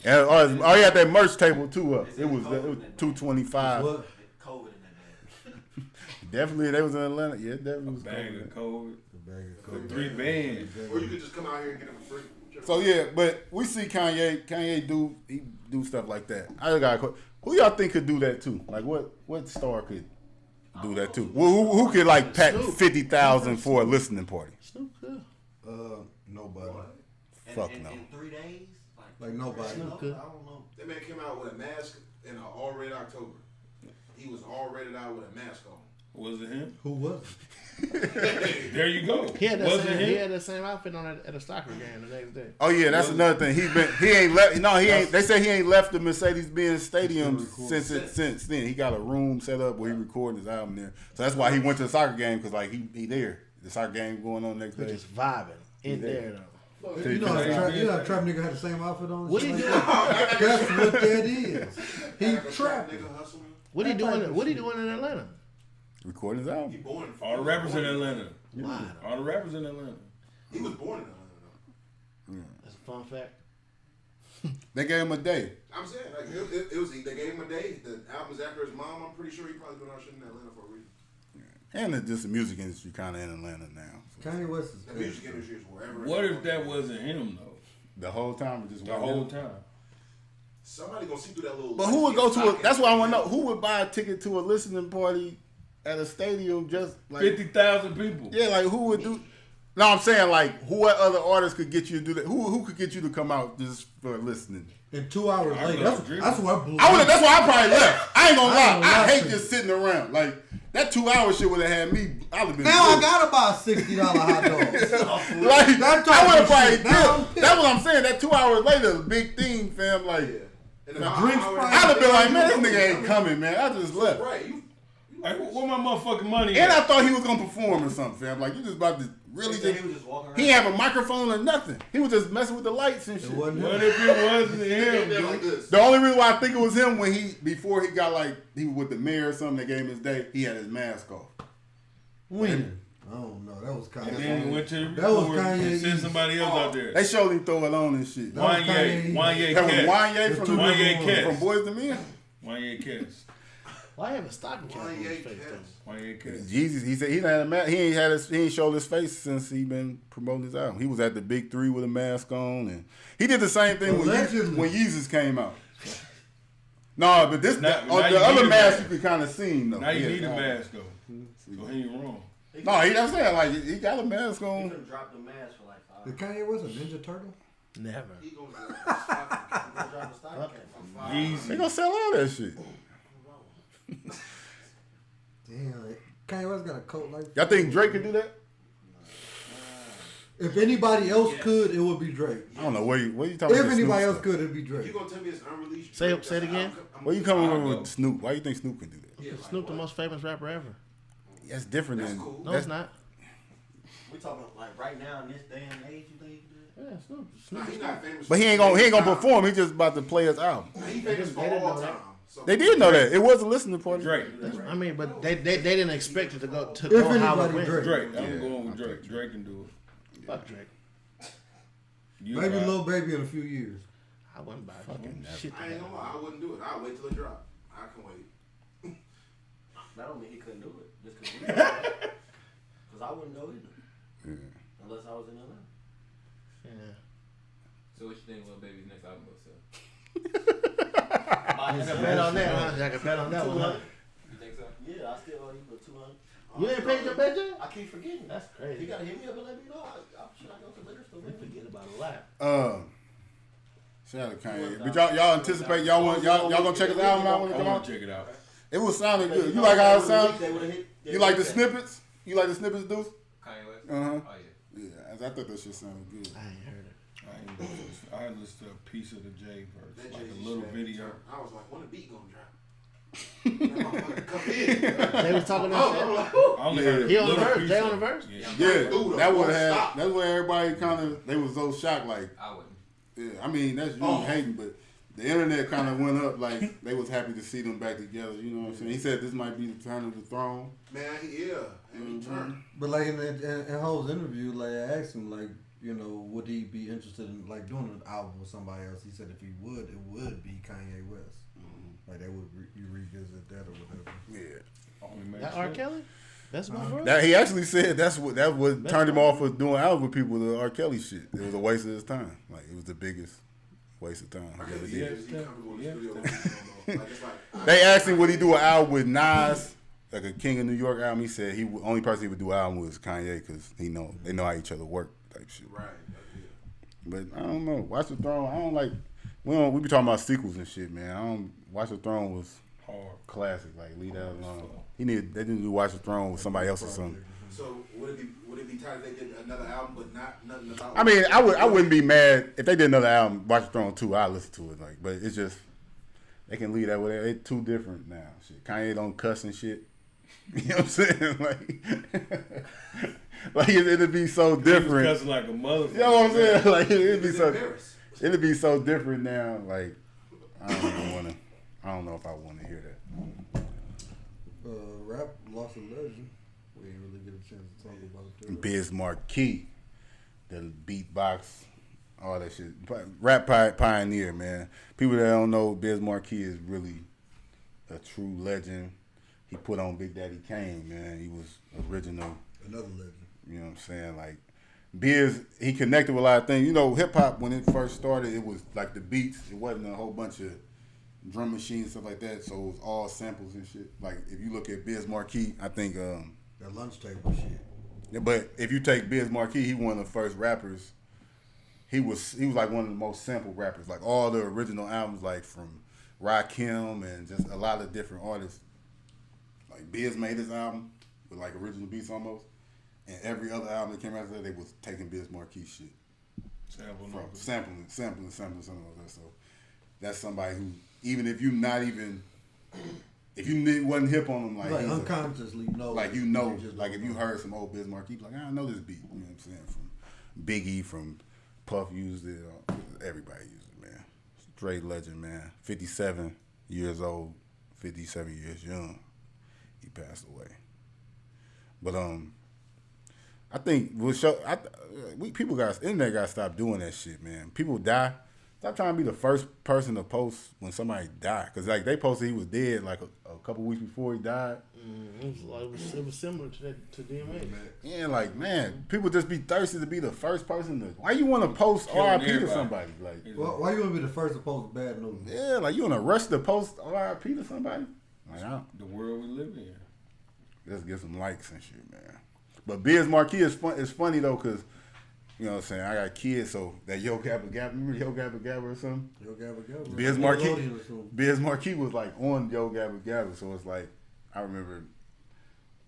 And he had that merch table too up. It was $225.
What?
COVID in that bag.
Definitely, they was in Atlanta. Yeah, definitely was
Bag of COVID.
The bag of coke.
3 bands.
Or you could just come out here and get them for free.
So yeah, but we see Kanye do stuff like that. I just got a question. Who y'all think could do that too? Like what star could do that too? Who could like pack 50,000 for a listening party?
Snoop could.
Nobody.
Fuck
in,
no.
In 3 days?
Like nobody.
Snoop could.
I don't know.
That man came out with a mask in an all red October. He was all rated out with a mask on.
Was it him?
Who was it?
There you go.
He had that
Was it
same.
him?
He had the same outfit on at a soccer game the next day.
Oh yeah, that's another thing. He ain't left. No, he ain't. They say he ain't left the Mercedes-Benz Stadium since then. He got a room set up where he recorded his album there. So that's why he went to the soccer game because like he there. The soccer game going on next
We're
day.
just vibing in there though.
You know how trap nigga had the same outfit on?
What he
Shit
do?
like that? That's what that is. He trapping.
Nigga hustling.
What he doing? What he doing in Atlanta?
Recording his
He
album.
born.
All the rappers in Atlanta.
Wow,
All the rappers in Atlanta.
He was born in Atlanta.
that's a fun fact.
They gave him a day.
I'm saying like it was. They gave him a day. The album's after his mom. I'm pretty sure he probably been out shit in Atlanta for a reason.
And just the music industry kind of in Atlanta now. So
Kanye West is
The music industry is wherever.
What if that wasn't him though?
the whole time or just
The
one
whole
day?
time.
Somebody gonna see through that little.
But who would go to a? That's what I want to know. Who would buy a ticket to a listening party at a stadium? Just like
50,000 people.
yeah, like who would do? No, I'm saying like what other artists could get you to do that? Who could get you to come out just for listening?
And 2 hours
I
later,
love
that's what I blew.
That's why I probably left. I ain't gonna lie.
ain't gonna
I
lie
hate
to
just sitting around. Like that 2 hour shit would have had me. I'd have been.
Now I
good.
gotta buy $60 hot dogs.
Like
That
I would have
type of
probably
shit. Now I'm
dipped.
pissed.
That's what I'm saying. That 2 hours later, the big thing, fam. Like
And
The drinks
I'd
price.
have been like, man, this nigga ain't coming, man. I just left.
Right. You
Like, where my motherfucking money
And
at?
I thought he was gonna perform or something, fam. Like you just about to really
He
just.
was just walking around.
He didn't have a microphone or nothing. He was just messing with the lights and shit.
It wasn't
What
him.
if it wasn't him,
there like
dude?
this.
The only reason why I think it was him before he got like he was with the mayor or something. They gave him his day. He had his mask off.
When? I don't know. That was
And then he
Kanye.
went to the
That was
record and
Kanye
sent
East.
somebody else out there.
They showed him throw it on and shit.
That was
Wanye
Kanye.
That was
Cass.
Wanye from
Wanye Cass.
from Boys to Men.
Wanye Cass.
Why have a stocking cap on his face though?
Wanye Cass.
Jesus, he said he didn't have a mask. He ain't showed his face since he been promoting his album. He was at the Big 3 with a mask on, and he did the same thing
Allegedly.
when Yeezus came out. No, but this
Now
the
you
other
need a
mask
mask.
you could kind of see him though.
Now you
Yeah.
need a mask though. So he ain't wrong.
No, I'm saying like he got a mask
He
on.
could have dropped the mask for like 5
Did Kanye West a Ninja Turtle?
Never.
He gonna drop
drop the stock cap for 5.
They
Easy.
gonna sell all that shit.
Damn. Kanye West got a coat like
Y'all think Drake could do that?
If anybody else could, it would be Drake.
I don't know what you talking about.
If anybody else
stuff?
could, it'd be
If
Drake.
you gonna tell me it's unreleased,
Say it again.
Where you coming with Snoop? Why you think Snoop can do that?
Yeah, like,
Snoop, the most famous rapper ever.
That's different
That's
than.
cool.
No,
That's
it's not.
We talking like right now in this day and age, you think he can do it?
Yeah, Snoop.
Nah, he not famous.
But he ain't gonna perform. He just about to play his album.
Nah, he famous for all time. So
They did know that. It was a listening party.
Drake.
I mean, but they didn't expect it to go
If
how it
anybody,
went.
Drake.
Drake. I'm going with Drake. Drake can do it.
Fuck Drake.
You
Maybe
right.
Lil Baby in a few years.
I wouldn't buy
Fucking
it. Shit.
I ain't gonna lie, I wouldn't do it. I'll wait till it drop. I can wait.
That don't mean he couldn't do it. Just because I wouldn't go either. Unless I was in LA.
Yeah.
So what you think Lil Baby's next album will sell?
I can bet on that, huh? I can bet on that one, huh?
You think so?
Yeah, I still owe you for 200.
You ain't paid your bet yet?
I keep forgetting.
That's
You
crazy.
gotta hit me up and let me know. Should I go to the liquor store?
We forget about a lot.
Shout out to Kanye. But y'all anticipate y'all gonna check his album out when it
I
come
want
out?
to check it out.
It was sounding good. You like how it sounds?
They would've hit-
You like the snippets? You like the snippets, Deuce?
Kanye West?
Uh huh.
Oh yeah.
Yeah, I thought that shit sounded good.
I ain't heard it.
I had listened to a piece of the J verse,
That
like
Jay-Z
a little
shit,
video.
I was like, when the beat gonna drop? That motherfucker come in.
They was talking
Oh,
that
I'm
shit.
like, whoo.
I only heard a
He on the
little
verse?
piece
Jay
of
on the
it.
verse?
Yeah.
Yeah,
Dude,
that would
won't
have.
stop.
That's where everybody kind of they was so shocked. Like,
I wouldn't.
yeah, I mean that's you hating, but the internet kind of went up. Like they was happy to see them back together. You know what I'm saying? He said this might be the turn of the throne.
Man, yeah. And he turned.
But like in Ho's interview, like I asked him, like, you know, would he be interested in like doing an album with somebody else? He said if he would, it would be Kanye West. Like they would you revisit that or whatever.
Yeah.
Only makes
That R.
sense.
Kelly? That's my bro.
That he actually said that turned him off of doing albums with people. The R. Kelly shit. It was a waste of his time. Like it was the biggest waste of time he ever did.
Is he comfortable in the studio? Like, it's like,
They asked him would he do an album with Nas, like a King of New York album. He said only person he would do an album with is Kanye because they know how each other work type shit.
right.
But I don't know. Watch the Throne. I don't like. We be talking about sequels and shit, man. I don't. Watch the Throne was
Hard.
classic. Like leave that alone. They didn't do Watch the Throne with somebody else or something.
So would it be tight if they did another album, but nothing about?
I mean, I wouldn't be mad if they did another album, Watch the Throne 2. I'd listen to it. Like, but it's just they can leave that with it. They too different now. Shit, Kanye don't cuss and shit. You know what I'm saying? Like it'd be so different.
He was cussing like a motherfucker.
You know what I'm saying? Like
embarrassed.
it'd be so different now. Like I don't know if I want to hear that.
Rap lost a legend. We didn't really get a chance to talk about that.
Biz Markie, the beatbox, all that shit. Rap pioneer, man. People that don't know, Biz Markie is really a true legend. He put on Big Daddy Kane, man. He was original.
Another legend.
You know what I'm saying? Like, Biz, he connected with a lot of things. You know, hip-hop, when it first started, it was like the beats. It wasn't a whole bunch of drum machines, stuff like that. So it was all samples and shit. Like, if you look at Biz Markie, I think...
That lunch table shit.
But if you take Biz Markie, he one of the first rappers. He was like one of the most sampled rappers. Like, all the original albums, like, from Rakim and just a lot of different artists. Like, Biz made his album with, like, original beats almost. And every other album that came after that, they was taking Biz Markie shit. Sampling something like that. So that's somebody who, even if you not even, if you wasn't hip on him, like
unconsciously know.
Like you know, like if you heard some old Biz Markie, like I know this beat. You know what I'm saying? From Biggie, from Puff used it. Everybody used it, man. Straight legend, man. 57 years old, 57 years young. He passed away. But I think people internet got to stop doing that shit, man. People die. Stop trying to be the first person to post when somebody died, cause like they posted he was dead like a couple weeks before he died.
It was similar to DMX.
Yeah, like man, people just be thirsty to be the first person to. Why you want to post RIP to somebody? Like,
why you want to be the first to post bad news?
Yeah, like you want to rush to post RIP to somebody? Like,
the world we live in.
Let's get some likes and shit, man. But Biz Markie is funny though, cause you know what I'm saying. I got kids, so that Yo Gabba Gabba, remember Yo Gabba Gabba or something?
Yo Gabba Gabba.
Biz Markie was like on Yo Gabba Gabba, so it's like I remember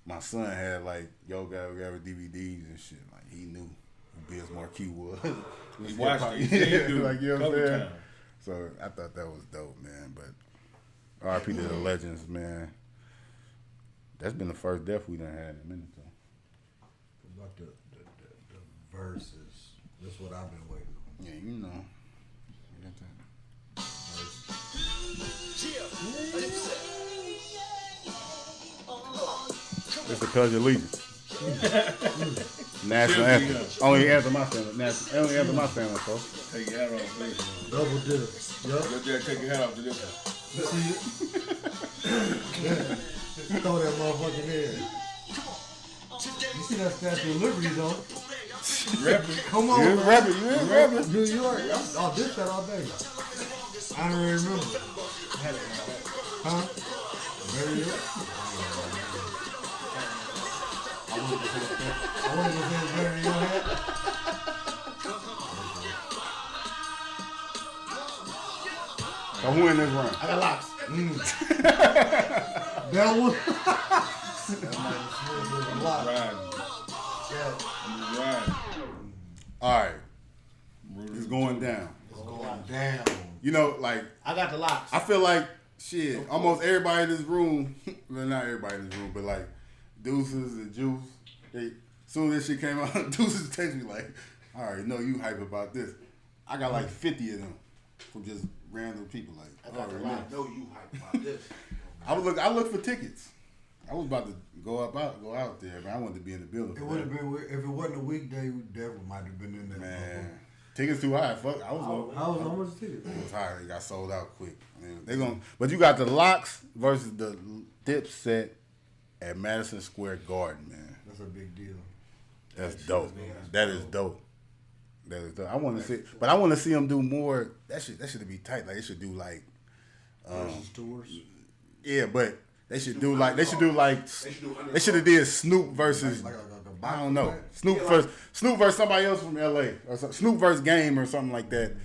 my son had like Yo Gabba Gabba DVDs and shit. Like he knew who Biz Marquis was.
We watched it.
Like, you know what I'm saying?
Times.
So I thought that was dope, man. But RIP to the legends, man. That's been the first death we done had in a minute, though.
About the verses. That's what I've been waiting on.
Yeah, you know. It's the Pledge of Allegiance. National anthem. Only anthem my family. Only anthem my family, folks.
Take your hat off, please.
Double dip. Yup.
Your dad take your hat off to this one.
See it? Throw that motherfucker in. You see that Statue of Liberty, though?
Rapping.
Come on,
You
man.
rapping.
New York. Oh, this that all day. I don't even remember. Huh? Very good. I wanted to say it's better in your head.
So who in this round?
I got locks.
That one.
Right.
All right. It's going down.
It's going down.
You know, like,
I got the locks.
I feel like, shit, almost everybody in this room, well, not everybody in this room, but like, Deuces and Juice, as soon as this shit came out, Deuces text me like, I already know you hype about this. I got like 50 of them from just random people. Like,
I got the
I
locks.
know you hype about this.
I look for tickets. I was about to go out there, but I wanted to be in the building.
It would have been, if it wasn't a weekday, we definitely might have been in there.
Man, tickets too high. Fuck,
How much tickets?
It was high. They got sold out quick. Man, but you got the Locks versus the Dipset at Madison Square Garden, man.
That's a big deal.
That's dope. That is dope. That is dope. I want to see, but I want to see them do more. That should be tight. Like they should do like
Versus tours.
Yeah, but they should do like they should have did Snoop versus I don't know Snoop versus somebody else from LA or Snoop versus Game or something like that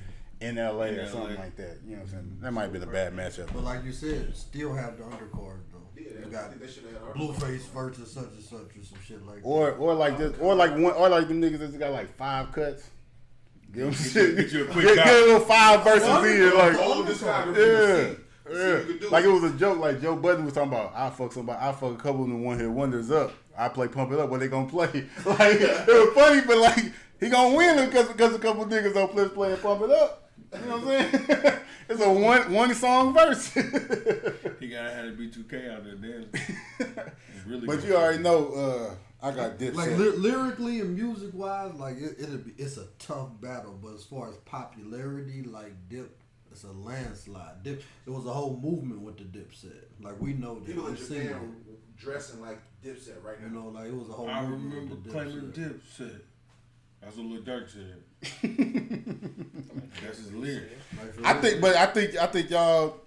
in LA or something like that. You know what I'm saying? That might have been a bad matchup.
But like you said, still have the undercard though.
Yeah,
You got Blueface versus such and such or some shit like that.
Or like this, or like them niggas that's got like 5 cuts. Give them shit.
Get you a quick
Get a little 5 verses in. Like,
all this guy
yeah.
Yeah.
Like it was a joke. Like Joe Budden was talking about, I fuck a couple of them one hit wonders up. I play Pump It Up. What they gonna play? Like it was funny, but like he gonna win because a couple niggas don't play Pump It Up. You know what I'm saying? It's a one song verse.
He gotta have to be 2K out there then. Really
but you already know. I got Dipset.
Like lyrically and music wise, like it's a tough battle. But as far as popularity, like Dip. It's a landslide. It was a whole movement with the Dipset. Like we know that.
People in Japan dressing like Dipset right now.
You know, like it was a whole.
I
movement
remember
with the
claiming Dipset. That's what Lil Durk said. That's his lyrics.
I think y'all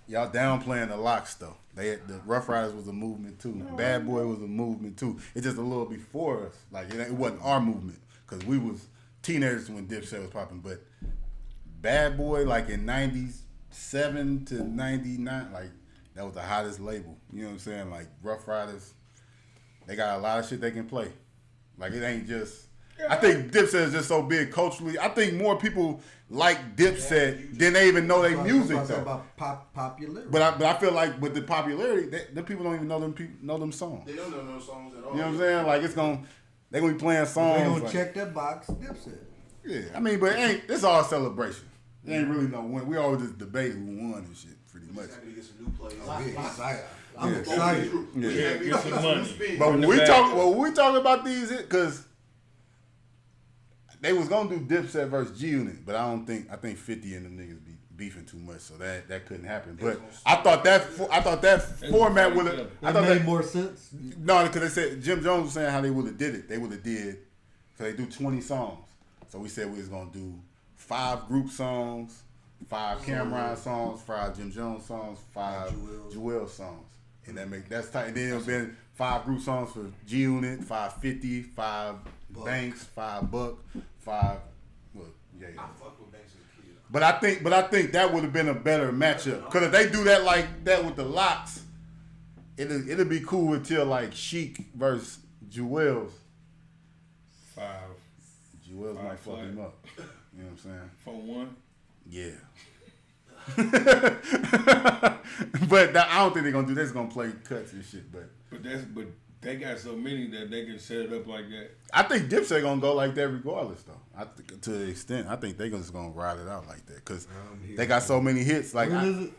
downplaying the Locks though. The Rough Riders was a movement too. Bad Boy was a movement too. It's just a little before us. Like it wasn't our movement because we was teenagers when Dipset was popping. But Bad Boy, like in 97 to 99, like that was the hottest label. You know what I'm saying? Like Rough Riders, they got a lot of shit they can play. Like it ain't just. I think Dipset is just so big culturally. I think more people like Dipset than they even know their music though.
About popularity.
But I feel like with the popularity, the people don't even know them songs.
They don't know those songs at all.
You know what I'm saying? Like they gonna be playing songs.
They gonna
like,
check that box. Dipset.
Yeah, I mean, but it's all celebration. It ain't really no win. We always just debate who won and shit, pretty much.
Happy to get some new plays.
I'm excited.
Yeah, get some money.
But when we talk about these, because they was gonna do Dipset versus G Unit, but I think 50 and them niggas be beefing too much, so that couldn't happen. But I thought that format would have. I thought
made more sense.
No, because they said Jim Jones was saying how they would have did it. They would have did. So they do 20 songs. So we said we was gonna do 5 group songs, 5 Cameron songs, 5 Jim Jones songs, 5 Jewel songs, and that's tight. And then it'll been 5 group songs for G Unit, 550, 5 Banks, 5 Buck, 5. Well, yeah.
I fuck with Banks as a kid.
But I think that would have been a better matchup. Because if they do that like that with the Locks, it'll be cool until like Chic versus Jewels.
5.
Jewels might fuck him up. You know what I'm saying?
4-1.
Yeah. But I don't think they're gonna do. They're just gonna play cuts and shit. But
they got so many that they can set it up like that.
I think Dipset gonna go like that regardless, though. I think to the extent I think they just gonna ride it out like that because they got so many hits. Like
when is it?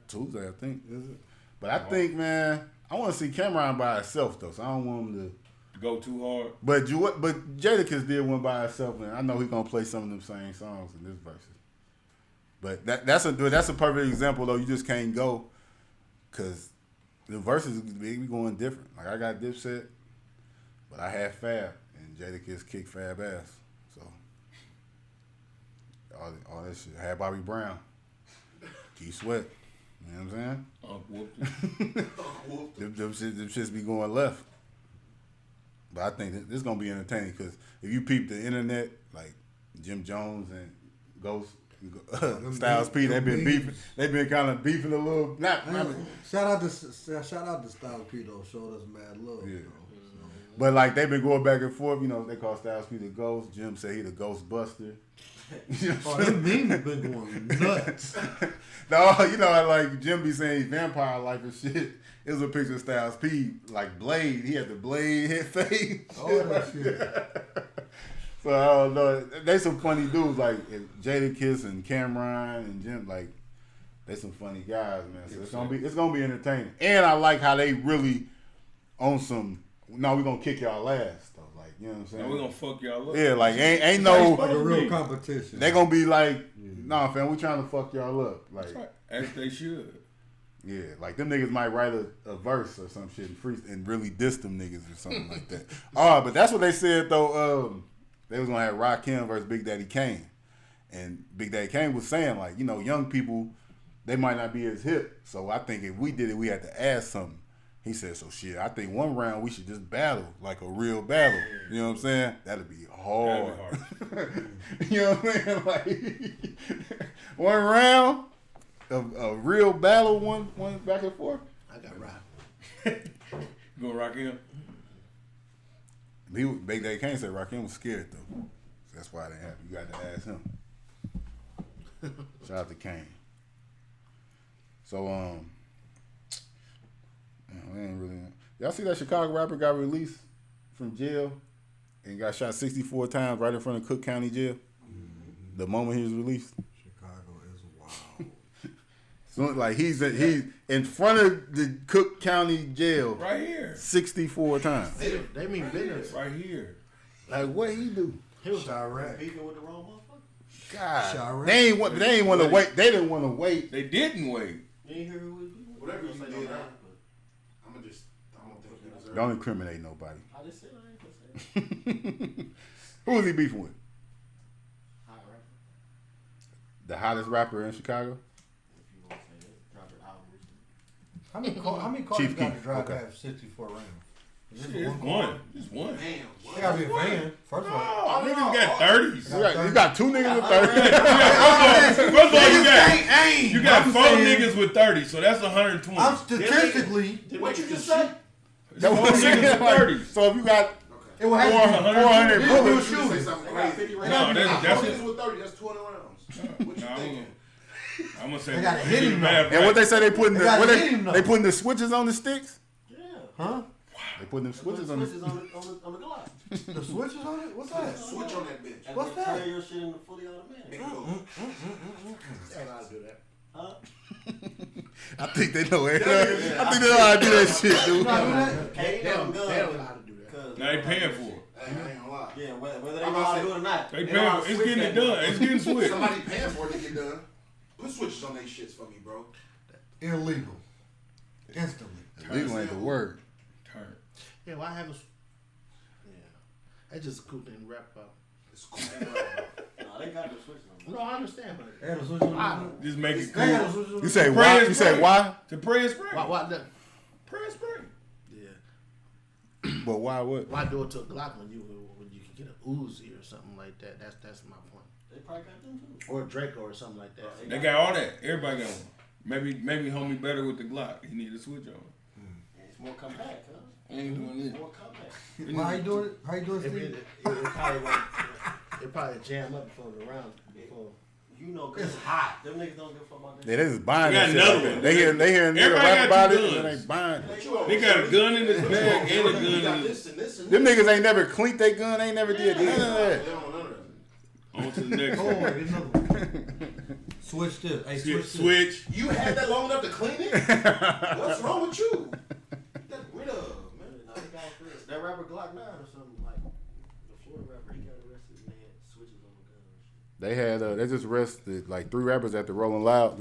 Tuesday, I think. Is it? But I think, man, I want to see Cameron by herself though, so I don't want him to
go too hard.
But Jadakiss did one by herself, and I know he's gonna play some of them same songs in this verses. But that's a perfect example though. You just can't go because the verses be going different. Like I got Dipset, but I had Fab, and Jadakiss kicked Fab ass. So all that shit. I had Bobby Brown, Keith Sweat. You know what I'm saying? Them shits be going left. But I think this is gonna be entertaining because if you peep the internet, like Jim Jones and Ghost, Styles P, they've been beefing. They've been kind of beefing a little.
Shout out to Styles P though. Showed us mad love. Yeah.
But like they've been going back and forth. You know they call Styles P the Ghost. Jim said he the Ghostbuster.
Them memes have been going nuts.
No, you know, like Jim be saying he's vampire like and shit. It was a picture of Styles P, like Blade. He had the Blade head face.
Oh, that shit.
So I don't know. They some funny dudes like Jadakiss and Cameron and Jim. Like they some funny guys, man. So it's gonna be entertaining. And I like how they really on some. No, we gonna kick y'all ass though. Like you know what I'm saying.
No, we gonna fuck y'all up.
Yeah, like ain't no
like a real competition.
They gonna be like, nah, fam, we trying to fuck y'all up. Like
as they should.
Yeah, like them niggas might write a verse or some shit and really diss them niggas or something like that. But that's what they said though. They was gonna have Rakim versus Big Daddy Kane, and Big Daddy Kane was saying like, you know, young people they might not be as hip. So I think if we did it, we had to add something. He said, so shit, I think one round we should just battle like a real battle. You know what I'm saying? That'd be hard. You know what I'm saying? Like one round. A real battle, one back and forth.
I got rock.
You gonna rock him?
Big Daddy Kane said Rakim was scared though. So that's why it didn't happen. You got to ask him. Shout out to Kane. So we ain't really. Y'all see that Chicago rapper got released from jail and got shot 64 times right in front of Cook County Jail? Mm-hmm. The moment he was released. So like he's in front of the Cook County Jail
right here
64 times.
They mean business
right here.
Like what he do?
He was beefing with the wrong motherfucker.
God, they ain't want to wait. They didn't want to wait.
They didn't wait.
You ain't hear who was
whatever you did. I'm gonna just. I don't think you deserve.
Don't incriminate nobody.
I just said I ain't gonna say.
Who was he beefing with?
Hot rapper.
The hottest rapper in Chicago.
How many cars you got to drive to have 64 rounds?
Just one. Just one.
Damn.
It gotta be a van. First of all,
niggas got 30s.
You got two niggas with 30.
First of all, you got 4 niggas with 30, so that's 120.
I'm statistically.
What you just said?
That was niggas with 30. So if you got 400 bullets,
Say something crazy.
No, that's
niggas with 30. That's 200 rounds. What you thinking?
I'm gonna say
they gotta hit him.
And what they say they putting the switches on the sticks?
Yeah.
Huh?
They putting them switches on the
Glock.
The switches on it? What's that?
Switch on that bitch.
What's that?
Turn your shit into fully automatic.
Nigga,
They know how to do that. Huh?
I think they know it. I think they know how to do that shit, dude.
They don't know how to do that.
Now they paying for it.
I ain't gonna lie.
Yeah, whether they know how to do it or not.
They paying for it. It's getting it done. It's getting switched.
Somebody paying for it to get done. Put switches on they shits for me, bro.
Illegal. Instantly.
Illegal ain't the word.
Turn.
Yeah, well, I have a. Yeah. That's just a cool thing to rap about.
It's cool.
No, they got the switches on. No, I understand, but.
They had a switch on
Just make it cool.
You say why? You say why?
To pray and spray.
Why the?
Pray and spray.
Yeah.
But why what?
Why do it to a Glock when you can get an Uzi or something like that? That's my point. They probably got them too. Or a Draco or something like that.
They got all that. Everybody got one. Maybe homie better with the Glock. He need a switch on.
It's more compact, huh?
I ain't doing it.
How you doing it? How you doing, Steve?
It probably jam up before the round.
You know, cause it's hot. Them niggas don't give a fuck about that.
Yeah, they just buying
They
that
got
shit.
another one.
They hear a nigga
Everybody
rap
got
about
two
it and
guns.
they buying it.
They got a gun in his bag and a gun in his.
Them niggas ain't never cleaned their gun, ain't never did none of that.
They don't know none of that.
On to the next
Oh,
one.
get another one. Switch this. Hey,
Switch.
You had that long enough to clean it? What's wrong with you? Get that rid of, man.
That rapper Glock 9 or something like the Florida rapper, he got arrested and they had switches on the gun and shit.
They had they just arrested like 3 rappers at the Rolling Loud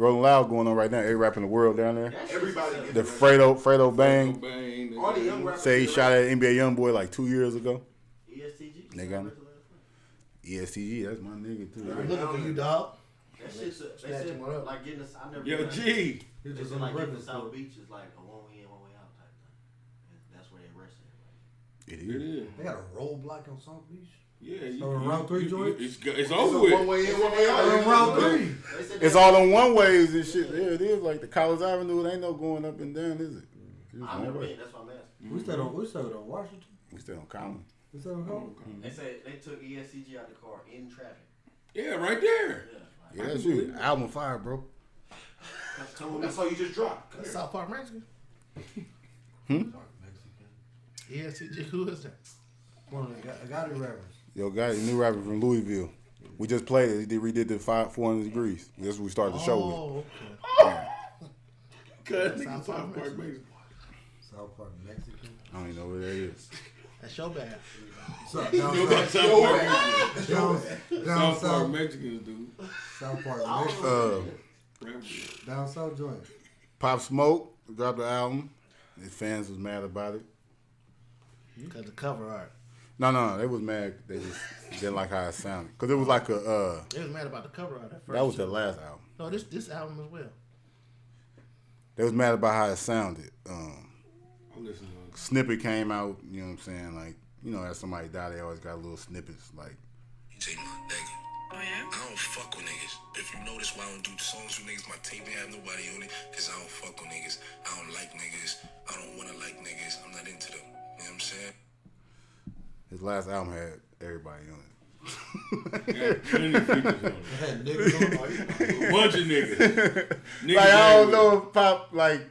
going on right now. Every rapper in the world down there.
Everybody gets
The
arrested.
Fredo Bang
All the young rappers.
say he shot at NBA YoungBoy like 2 years ago.
ESTG.
They got him. ESTG, that's my nigga too.
I'm looking for you, dog.
That shit's they said like getting us. I never.
Yo,
been
G.
He
They
just
said
on
like
the
getting
record
to South
store.
Beach is like a one way in, one way out type thing. And that's where they arrested everybody.
It
It
is.
is.
They got a roadblock on South Beach.
Yeah.
So round 3 joints?
It's over with.
One way in, one way out.
Round 3.
They said
It's all on one ways and shit. Yeah, it is like the College Avenue. It ain't no going up and down, is it? It's
I've
one
never
way.
been. That's what I'm asking.
We stayed on Washington.
We still on Common.
We stayed on Common.
They said they took ESCG out the car in traffic.
Yeah, right there.
Yeah, that's you. Album fire, bro.
That's all you just dropped.
That's South Park Mexican. ESCG, who is that?
One of the Gotti rappers.
Yo, guy, new rapper from Louisville. We just played it. He redid the 400 Degrees. That's what we started the show with.
Oh, okay.
Cause
South
nigga
Park
South Park
Mexican.
Mexican.
South Park Mexican.
I don't even know where that is.
That's your bad.
South
You know about South Park Mexicans?
down
South Park
south.
Mexicans, dude.
South Park Mexican. Down south joint.
Pop Smoke dropped the album. His fans was mad about it.
Because the cover art.
No, they was mad. They just didn't like how it sounded. Because it was like a,
They was mad about the cover art at first.
that was
too.
the last album.
No, this album as well.
They was mad about how it sounded.
I'm listening to it.
Snippet came out, you know what I'm saying? Like, you know, as somebody die, they always got little snippets. Like,
You take my nigga. Oh yeah? I don't fuck with niggas. If you notice why I don't do songs with niggas, my tape ain't have nobody on it, cause I don't fuck with niggas. I don't like niggas. I don't wanna like niggas. I'm not into them. You know what I'm saying?
his last album had everybody on it.
Yeah, plenty of features on it.
Had niggas on it.
A bunch of niggas. Niggas
Like, I don't
everywhere.
know if Pop, like,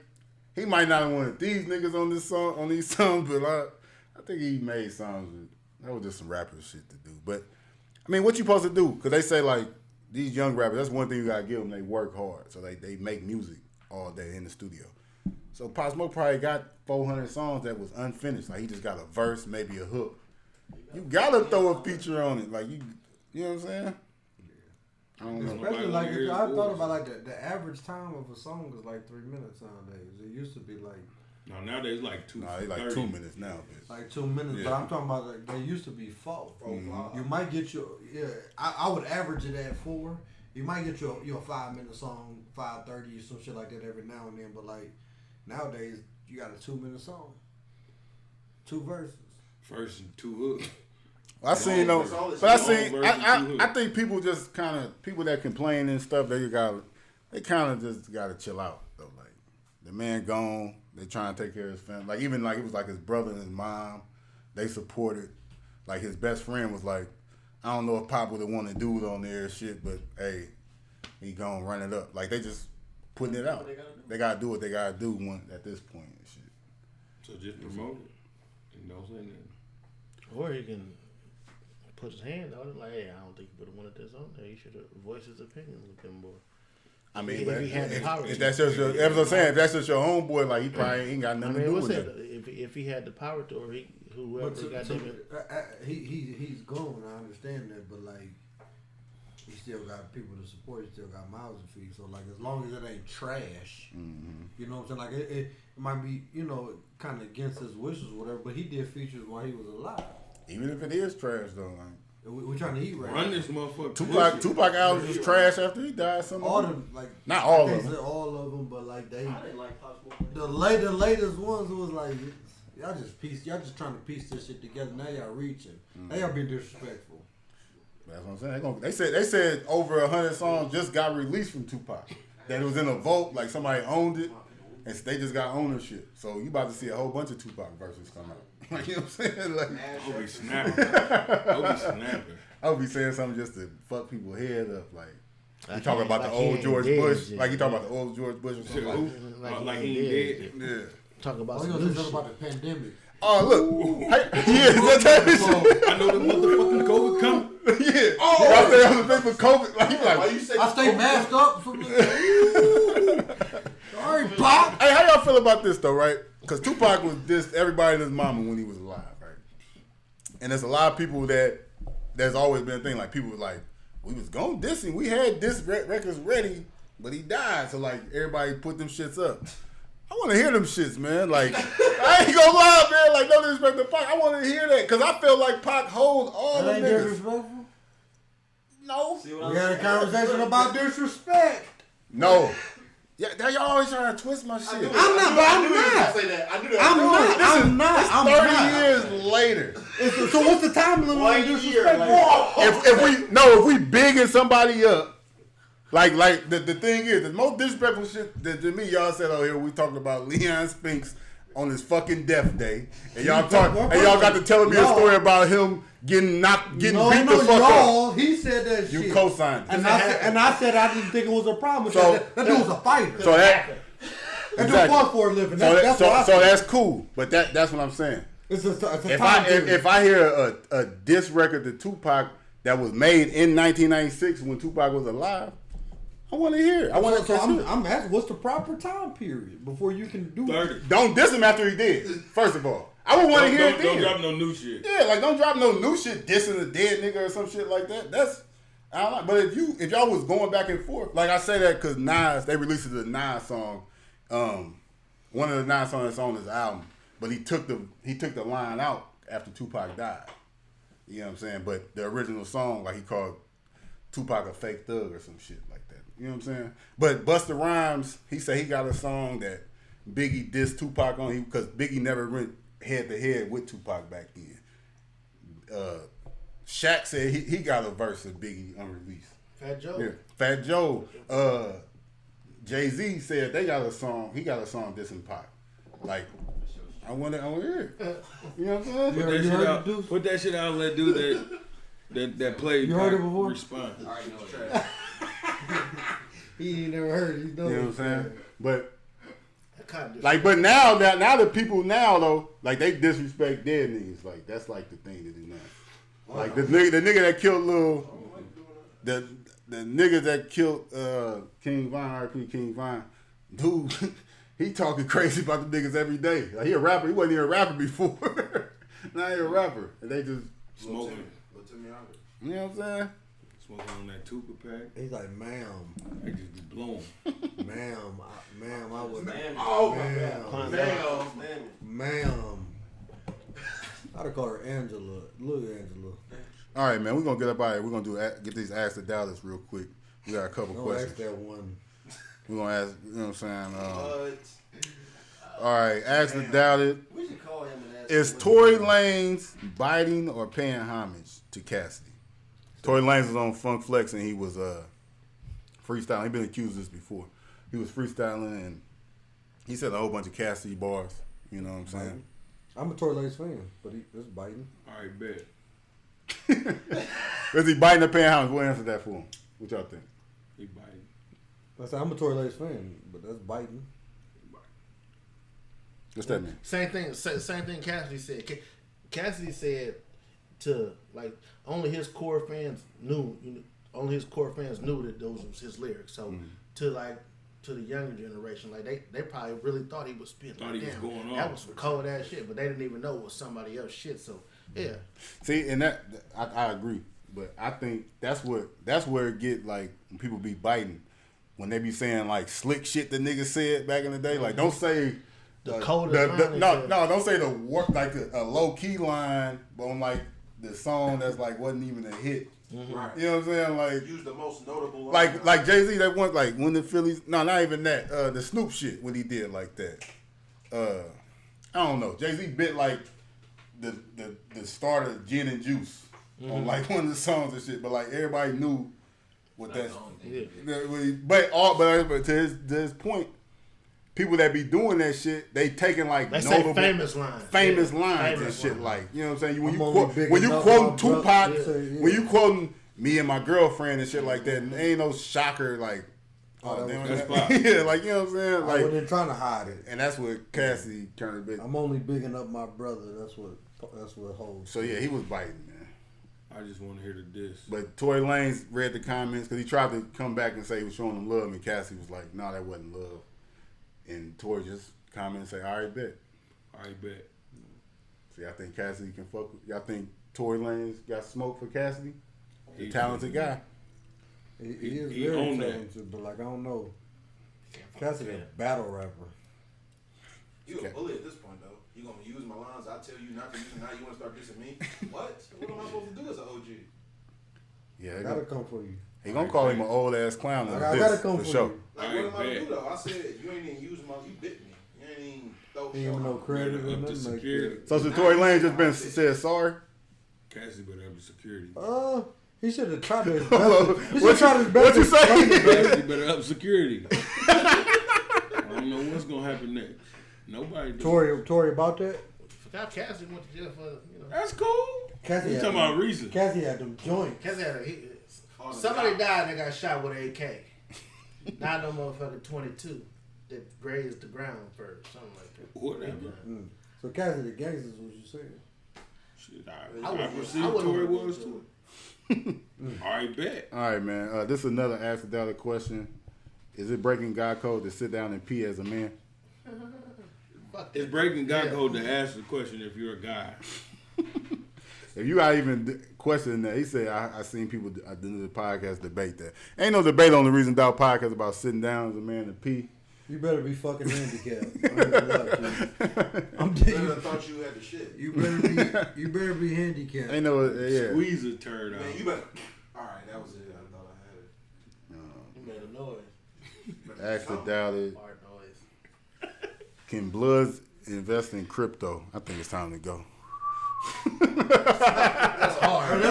he might not have wanted these niggas on this song, on these songs, but I think he made songs with, that was just some rapper shit to do. But, I mean, what you supposed to do? Because they say, like, these young rappers, that's one thing you got to give them. They work hard. So they make music all day in the studio. So Pop Smoke probably got 400 songs that was unfinished. Like, he just got a verse, maybe a hook. You got to throw a feature on it. Like, you know what I'm saying? I don't know.
Especially like, I thought about like the average time of a song is like 3 minutes nowadays. It used to be like
No, nowadays like 2.
Nah, they like 2 minutes now, bitch.
like 2 minutes, but
Yeah.
I'm talking about like they used to be 4.
Mhm.
You might get your I would average it at 4. You might get your 5-minute song, 5:30 or some shit like that every now and then. But like nowadays, you got a 2-minute song, 2 verses.
First and 2 hooks.
I seen though,
That's all it's
but I
long
seen.
version,
I think people just kind of people that complain and stuff. They kind of just got to chill out though. Like the man gone, they trying to take care of his family. Like even like it was like his brother and his mom, they supported. Like his best friend was like, I don't know if Pop would have wanted to do it on there and shit, but hey, he gonna run it up. Like they just putting it out. They gotta do what they gotta do at this point and shit.
So just promote it. And don't say nothing.
Or he can put his hand on it like, hey, I don't think you would have wanted this on there. You should have voiced his opinion with them boy.
I mean,
If he had the power
if
to.
that's just your, as I'm saying, if that's just your homeboy, like he probably ain't got
I
nothing to
mean,
do
what's
with
that?
it.
If he had the power to, or whoever got them.
He's gone. I understand that, but like he still got people to support. He still got mouths to feed. So like as long as it ain't trash, you know what I'm saying. Like it might be kind of against his wishes or whatever. But he did features while he was alive.
Even if it is trash though, like.
We're trying to eat right.
Run this motherfucker.
Tupac albums was trash after he died. Some
All
of
them, like
not all
I
of
can't
them.
say all of them, but like they,
I didn't like Pop Smoke.
the latest ones was like y'all just trying to piece this shit together. Now y'all reaching. Now y'all being disrespectful.
That's what I'm saying. They said over 100 songs just got released from Tupac. That it was in a vote, like somebody owned it, and they just got ownership. So you about to see a whole bunch of Tupac verses come out. You know what I'm saying? Like,
I'll be snapping.
I'll be saying something just to fuck people's head up, like. You talking about the old George Bush? Like you talking about the old George Bush or something?
Like he ain't dead.
Yeah.
Talking about
about the pandemic.
Oh look, that's
I know the motherfucking COVID coming.
Yeah. Oh, I stay on the face for COVID. Like,
why you say I stay masked up. Sorry, Pop.
Hey, how y'all feel about this though? Right? Because Tupac was dissed everybody and his mama when he was alive, right? And there's a lot of people there's always been a thing like people were like. We was going to diss him. We had diss records ready, but he died. So, like, everybody put them shits up. I want to hear them shits, man. Like, I ain't gonna lie, man. Like, no disrespect to Pac. I want to hear that because I feel like Pac holds all the niggas.
Disrespectful?
No.
We had a conversation about disrespect.
No. Yeah, y'all always trying to twist my shit.
I'm not. I knew that. I'm not.
It's 30 years later.
So what's the time limit on disrespect?
If we bigging somebody up, like the thing is, the most disrespectful shit that to me, y'all said, oh, here we talking about Leon Spinks on his fucking death day, and y'all got to telling me a story about him getting beat the fuck up.
He said that shit.
You co-signed it.
And I said I didn't think it was a problem. That dude was a fighter.
So that
dude fought for a living. That's
so that's cool. But that's what I'm saying.
It's a
if I hear a diss record to Tupac that was made in 1996 when Tupac was alive, I want to hear it.
I'm asking, what's the proper time period before you can do
30.
it?
Don't diss him after he did. First of all, I would want to hear it then.
Don't drop no new shit.
Yeah, like don't drop no new shit dissing a dead nigga or some shit like that. That's I don't like. But if y'all was going back and forth, like I say that because Nas, they released the Nas song, one of the Nas songs that's on his album, but he took the line out after Tupac died. You know what I'm saying? But the original song, like he called Tupac a fake thug or some shit like that. You know what I'm saying? But Busta Rhymes, he said he got a song that Biggie dissed Tupac on because Biggie never went head to head with Tupac back then. Shaq said he got a verse of Biggie unreleased.
Fat Joe.
Yeah. Fat Joe. Jay-Z said they got a song. He got a song dissing Pac. Like, I want to hear it. You know what I'm saying?
Put that shit out and let dude that played.
You heard it before?
Respond.
I already know it.
He ain't never heard it.
You know what I'm saying? But
like,
but now the people now though, like they disrespect dead niggas. Like that's like the thing to do now. Like the nigga that killed the nigga that killed King Von, R.P. King Von, dude, he talking crazy about the niggas every day. Like he a rapper. He wasn't even a rapper before. Now he a rapper, and they just
smoking.
You know what I'm saying?
Smoking on that Tuka pack.
He's like, ma'am.
They just be blown.
Ma'am, I would. Ma'am. I'd call her Angela. Little Angela.
All right, man. We're going to get up out here. We're going to get these Ask the Dallas real quick. We got a couple questions.
Ask that one.
We're going to ask, you know what I'm saying? All right, Ask the Dallas.
We should call him and ask
Is Tory Lanez biting or paying homage to Cassidy? Tory Lanez was on Funk Flex and he was freestyling. He's been accused of this before. He was freestyling and he said a whole bunch of Cassidy bars. You know what I'm saying?
I'm a Tory Lanez fan, but that's biting.
All right, bet.
Is he biting or paying homage? We'll answer that for him. What y'all think?
He biting.
I said I'm a Tory Lanez fan, but that's biting.
What's that mean?
Same thing Cassidy said. Cassidy said to like only his core fans knew that those was his lyrics. So to the younger generation, like they probably really thought he was spitting.
Thought he was going on.
That was some cold ass shit, but they didn't even know it was somebody else's shit. So yeah.
See, and that I agree, but I think that's where it get like when people be biting when they be saying like slick shit that niggas said back in the day. Like don't say. Don't say the work like a low key line, but on like the song that's like wasn't even a hit.
Mm-hmm. Right.
You know what I'm saying? Like
use the most notable line.
Like Jay-Z that one like when the Phillies not even that the Snoop shit when he did like that. I don't know. Jay-Z bit like the start of Gin and Juice on like one of the songs and shit, but like everybody knew what that. But to his point. people that be doing that shit, they taking like
they
notable,
say famous lines
and shit. Like, you know what I'm saying? When you
I'm
quoting Tupac,
yeah.
when you quoting me and my girlfriend and shit like that, and ain't no shocker like. Oh, damn,
that's
yeah, like, you know what I'm saying? Like,
I wasn't trying to hide it.
And that's what Cassidy turned big.
I'm only bigging up my brother. That's what holds.
So yeah, he was biting, man.
I just want to hear the diss.
But Tory Lanez read the comments because he tried to come back and say he was showing them love, and Cassidy was like, "No, that wasn't love." And Tory just commented and say, "All right, bet."
All right, bet.
See, I think Cassidy can fuck with. Y'all think Tory Lanez got smoke for Cassidy? He's a talented guy.
He is very talented, but like I don't know. Cassidy a battle rapper.
You a bully at this point though. You gonna use my lines? I tell you not to use them. Now you want to start dissing me? What? What am I supposed to do as an OG?
Yeah,
I gotta come for you.
He gonna call him an old ass clown.
I gotta come for
sure.
you.
Like, what am I to do though? I said you ain't even use my. You bit me. You ain't even throw.
He ain't no credit or nothing like that.
So should Tory Lanez just been said sorry?
Cassidy better have the security.
He should have tried his best. He should have tried his best.
What you say?
Cassidy better up security. I don't know what's gonna happen next. Nobody.
Tory about that.
Forgot Cassidy went to jail for
That's cool.
Cassidy
You talking about reason?
Cassidy had them joints.
Cassidy had somebody died and got shot with an AK. Not no motherfucker 22 that grazed the ground first, something like that.
Whatever.
So Cassidy the gangster is what you saying?
Shit,
I
I perceive Tory was too. All right, bet.
All right, man. This is another Ask the Dollar question. Is it breaking God code to sit down and pee as a man?
It's breaking God code to ask the question if you're a guy.
If you got even questioning that, he said, I seen people at the end of the podcast debate that. Ain't no debate on the Reason Doubt podcast about sitting down as a man to pee.
You better be fucking handicapped.
I thought you had the shit.
You better be handicapped.
Ain't no, yeah.
Squeeze a turd out.
Man, you better. All right, that was it. I thought I had it.
You made a noise.
Ask the Doubted.
Hard noise.
Can Bloods invest in crypto? I think it's time to go.
That's hard.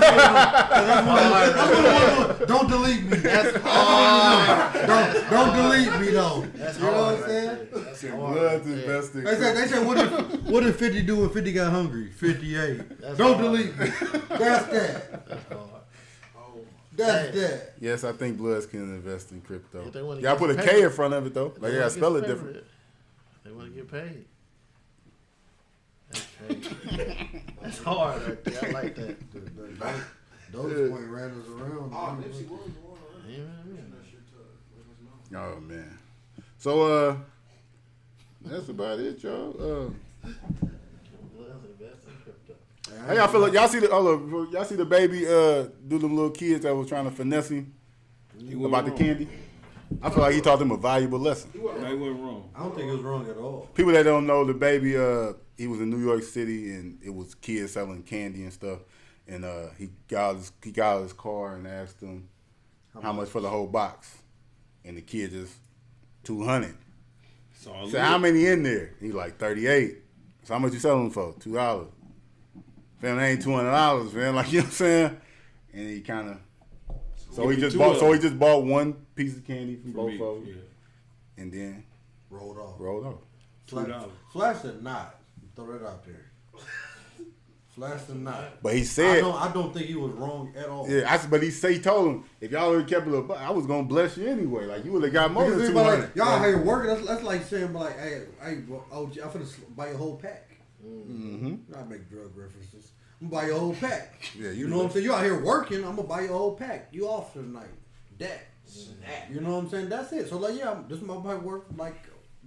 Don't delete me.
That's hard.
Don't delete me though.
That's
you know
hard.
Can
what I'm saying?
Bloods invest in crypto?
They said what did 50 do when 50 got hungry? 58.
That's
Don't
hard.
delete me. That's that.
That's hard.
That's that.
Yes, I think Bloods can invest in crypto.
If they wanna
Y'all
get
put a
paid.
K in front of it though. Like, you gotta spell it different.
They want to get paid. That's crazy. That's hard right there. I like that.
Those point ran us around.
Oh, Nipsey was the one.
Oh man. So that's about it, y'all. How y'all feel like y'all see the baby do them little kids that was trying to finesse him about the candy? I feel like he taught them a valuable lesson.
He wasn't wrong.
I don't think it was wrong at all.
People that don't know, the baby, he was in New York City and it was kids selling candy and stuff. And he got out of his car and asked them how much for the whole box. And the kid just $200. Said, how many in there? He like 38. So how much you selling them for? $2. Fam, that ain't $200, man. Like, you know what I'm saying? And he kind of so he just bought one piece of candy from both of them. Yeah. And then
rolled off.
$2.
Flash or not? Throw that out there. Flash or not?
But he said,
I don't think he was wrong at all.
Yeah, but he told him, if y'all would have kept it a buck, I was gonna bless you anyway. Like, you would have got more than $200.
Like, y'all here working. That's like saying, like, hey, OG, I'm finna buy your whole pack.
Mm-hmm.
I make drug references. I'm gonna buy your whole pack.
Yeah,
you know what I'm saying? You out here working. I'm gonna buy your whole pack. You off tonight? That. You know what I'm saying? That's it. So like, yeah, this is my bike work. Like,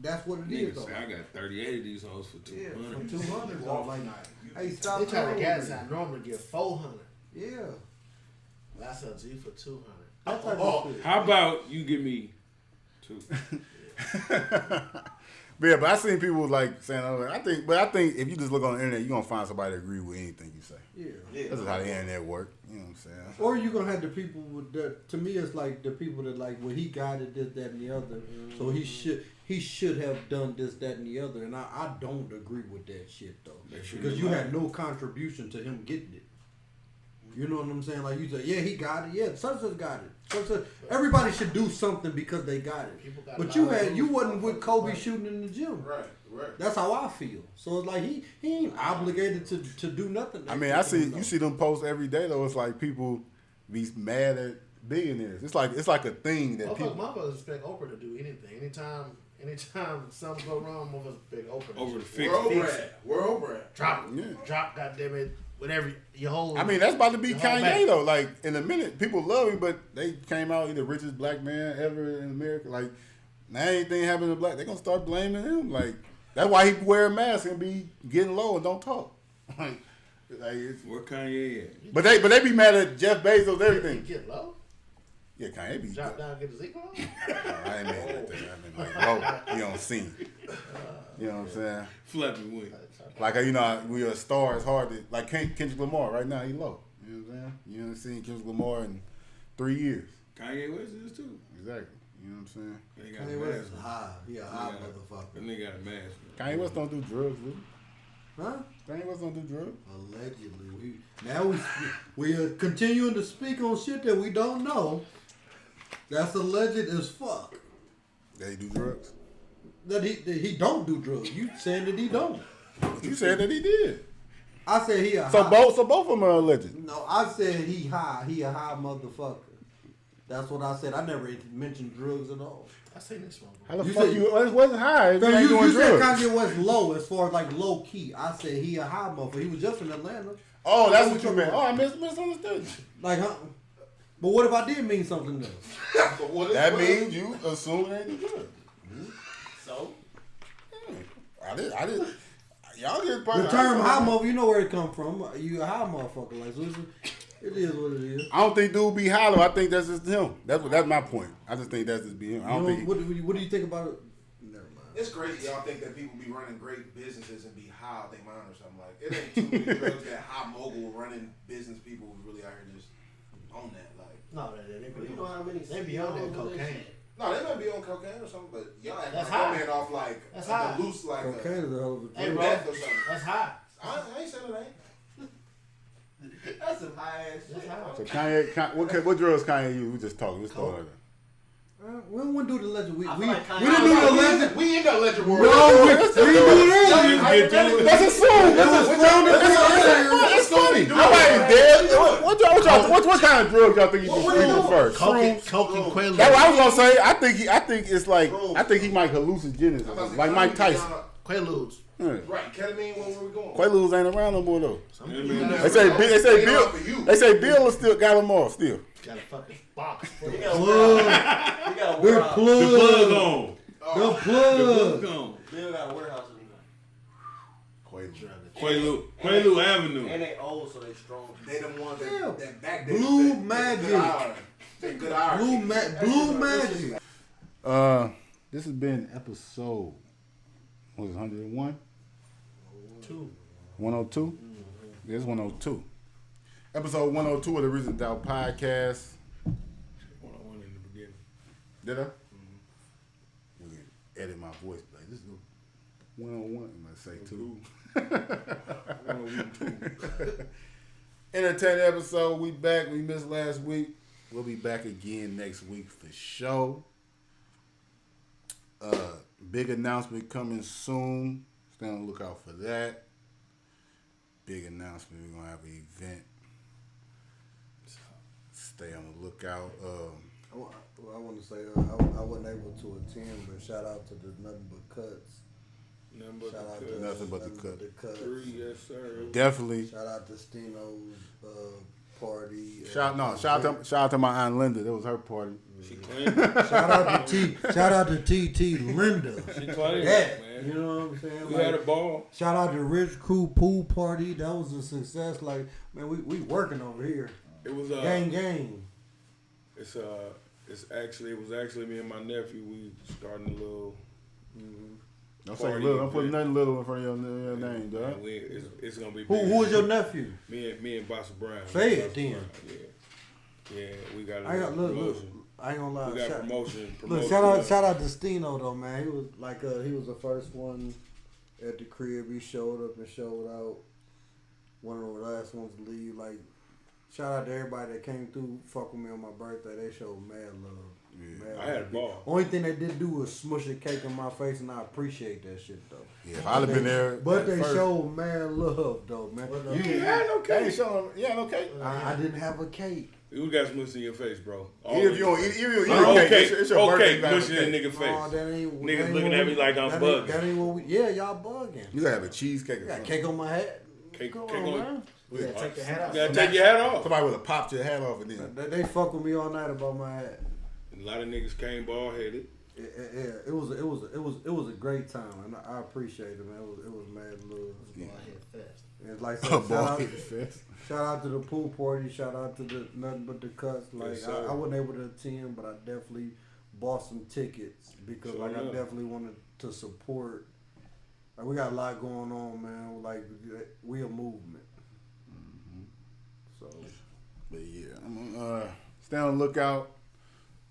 that's what it is.
Say, I got 38 of these hoes for $200.
Yeah, for $200. So like, hey, stop.
They try to gas out. Normally get $400.
Yeah.
That's a G for $200.
That's how
how about you give me $2?
Yeah, but I seen people like saying, I think if you just look on the internet, you're gonna find somebody that agree with anything you say.
Yeah.
That's just how the internet work. You know what I'm saying?
Or you're gonna have the people with that. To me, it's like the people that like, well, he guided this, that, and the other. So he should have done this, that, and the other. And I don't agree with that shit though, because you had no contribution to him getting it. You know what I'm saying? Like you say, yeah, he got it. Yeah, such got it. Everybody should do something because they got it. But you wasn't with Kobe shooting in the gym.
Right.
That's how I feel. So it's like he ain't obligated to do nothing.
I mean, you see them posts every day though. It's like people be mad at billionaires. It's like a thing that people.
Motherfuckers expect Oprah to do anything. Anytime something go wrong, motherfuckers expect Oprah
over
to
the fix.
World brand.
Drop, goddamn it, your whole.
I mean, that's about to be Kanye though. Like in a minute, people love him, but they came out, he the richest black man ever in America. Like now anything happened to black, they gonna start blaming him. Like that's why he wear a mask and be getting low and don't talk. like it's,
where Kanye at?
But they be mad at Jeff Bezos, everything.
He get low.
Yeah, Kanye be
Drop down, get his ego.
I ain't mad at that. I mean, like low, he on scene. You know what I'm saying?
Flapping wing.
Like we a star. It's hard to like Kendrick Lamar right now. He low. You know what I'm saying? You haven't seen Kendrick Lamar in 3 years.
Kanye West is too.
Exactly. You know what I'm saying?
Kanye West is high. He a high motherfucker.
That nigga got a mask.
Kanye West don't do drugs, really.
Huh?
Kanye West don't do drugs.
Allegedly, we are continuing to speak on shit that we don't know. That's alleged as fuck.
That he do drugs.
That he don't do drugs. You saying that he don't?
You said that he did.
I said he a
so
high.
both of them are alleged.
No, I said he high. He a high motherfucker. That's what I said. I never mentioned drugs at all.
I seen this one.
How the fuck it wasn't high?
You said Kanye West low as far as like low key. I said he a high motherfucker. He was just in Atlanta.
Oh, that's what you meant. Oh, I misunderstood.
Like, huh? But what if I did mean something else?
That means you assume they do drugs.
So?
I did. Y'all just
the term high motherfucker, you know where it come from. You a high motherfucker. Like, so it is what it is.
I don't think dude be hollow. I think that's just him. That's my point. I just think that's just be him. I don't think.
What do you think about it? Never mind.
It's crazy y'all think that people be running great businesses and be high out their mind or something. Like it ain't too many drugs that high mogul running business people really out here just on that. Like
no, they
You know how many
they be on that cocaine.
no, they might be on cocaine or something, but y'all act
That's
like
high.
man off like
That's
a
high.
loose like
Cocaine is a hell of a
Hey,
drug.
bro,
meth or something.
that's high.
I ain't saying it ain't.
That's some high ass
That's
shit.
high.
So Kanye, what drugs Kanye use? We just talking. Let's talk.
We don't want to do the legend. We
I
didn't
feel like Kanye-
do the legend.
We ain't got legend world.
No, we didn't do that.
Let's assume. That's funny. Nobody's dead. What kind of drugs y'all think you do first?
Coke and Quaaludes.
That's what I was gonna say. I think it's like I think he might hallucinogenic or something, like Mike Tyson.
Quaaludes.
Right, ketamine. Where we going?
Quaaludes ain't around no more though.
Yeah,
They say Bill still got them all still.
Got a fucking box.
We got a warehouse.
The plug on.
The plug.
on.
Bill got a warehouse in
Quaalude Avenue.
And they old, so they strong.
They the ones
Yeah.
that back
Blue Magic.
They good hour.
Blue Magic.
This has been episode. What was it, 101? 102? Yeah, it's 102. Episode 102 of the Reason Doubt Podcast.
101 in the beginning.
Did I? We can edit my voice. Like, this is 101. I'm going to say 2.
102.
Entertaining episode. We back. We missed last week. We'll be back again next week for sure. Big announcement coming soon. Stay on the lookout for that. Big announcement. We're going to have an event. Stay on the lookout.
I want to say I wasn't able to attend, but shout out to the Nothing But Cuts.
Nothing but the cut.
3, yes sir.
Definitely.
Shout out to Stino's party.
Shout out to my aunt Linda. That was her party.
She claimed
Shout out to TT Linda.
She claimed
That,
man.
you know what I'm saying?
We had a ball.
Shout out to Rich Crew Pool Party. That was a success. Like, man, we working over here.
It was
gang.
It was actually me and my nephew. We starting a little.
Don't say little. Don't put nothing little in front of your name, dog.
It's gonna be.
Who is your nephew?
Me and Boss Brown.
Say it then.
Yeah, we got a
promotion. I ain't gonna lie.
We got promotion.
Look, shout out to Stino though, man. He was like he was the first one at the crib. He showed up and showed out. One of the last ones to leave. Like Shout out to everybody that came through, fuck with me on my birthday. They showed mad love.
Yeah, I had a ball.
Only thing they did do was smush a cake in my face, and I appreciate that shit though.
Yeah, if I'd have been there.
But they showed mad love though, man.
You had no cake. Yeah, no cake.
I didn't have a cake.
You got smush in your face, bro.
Even if you don't eat
cake,
it's your birthday.
Okay, smush in a nigga face.
No, that ain't,
niggas looking at me like I'm bugging.
That ain't what we. Yeah, y'all bugging.
You gotta have a cheesecake.
You got cake on my hat.
Cake
Come
on,
man.
You gotta take your hat off.
You gotta take your hat off.
Somebody would have popped your hat off and then.
They fuck with me all night about my hat.
A lot of niggas came bald headed.
Yeah, it was a great time, and I appreciate it, man. It was mad love.
Ball head fest.
And like I said, shout out to the pool party. Shout out to the nothing but the cuts. Like
Yes,
I wasn't able to attend, but I definitely bought some tickets because I definitely wanted to support. Like we got a lot going on, man. Like we a movement. So,
but yeah, I'm gonna stay on the lookout.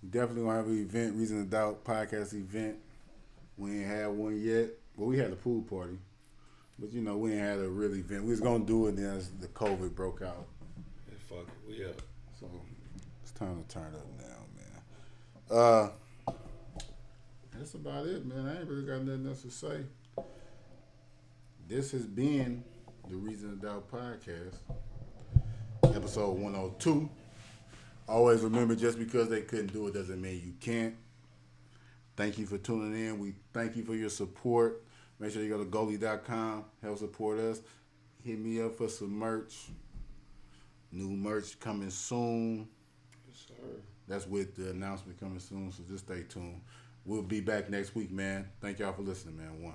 Definitely gonna have an event, Reason to Doubt podcast event. We ain't had one yet. Well, we had a pool party, but you know we ain't had a real event. We was gonna do it, then as the COVID broke out.
Yeah, fuck it, we up.
So it's time to turn up now, man. That's about it, man. I ain't really got nothing else to say. This has been the Reason to Doubt podcast, episode 102. Always remember, just because they couldn't do it doesn't mean you can't. Thank you for tuning in. We thank you for your support. Make sure you go to goalie.com. Help support us. Hit me up for some merch. New merch coming soon.
Yes, sir.
That's with the announcement coming soon, so just stay tuned. We'll be back next week, man. Thank y'all for listening, man. One.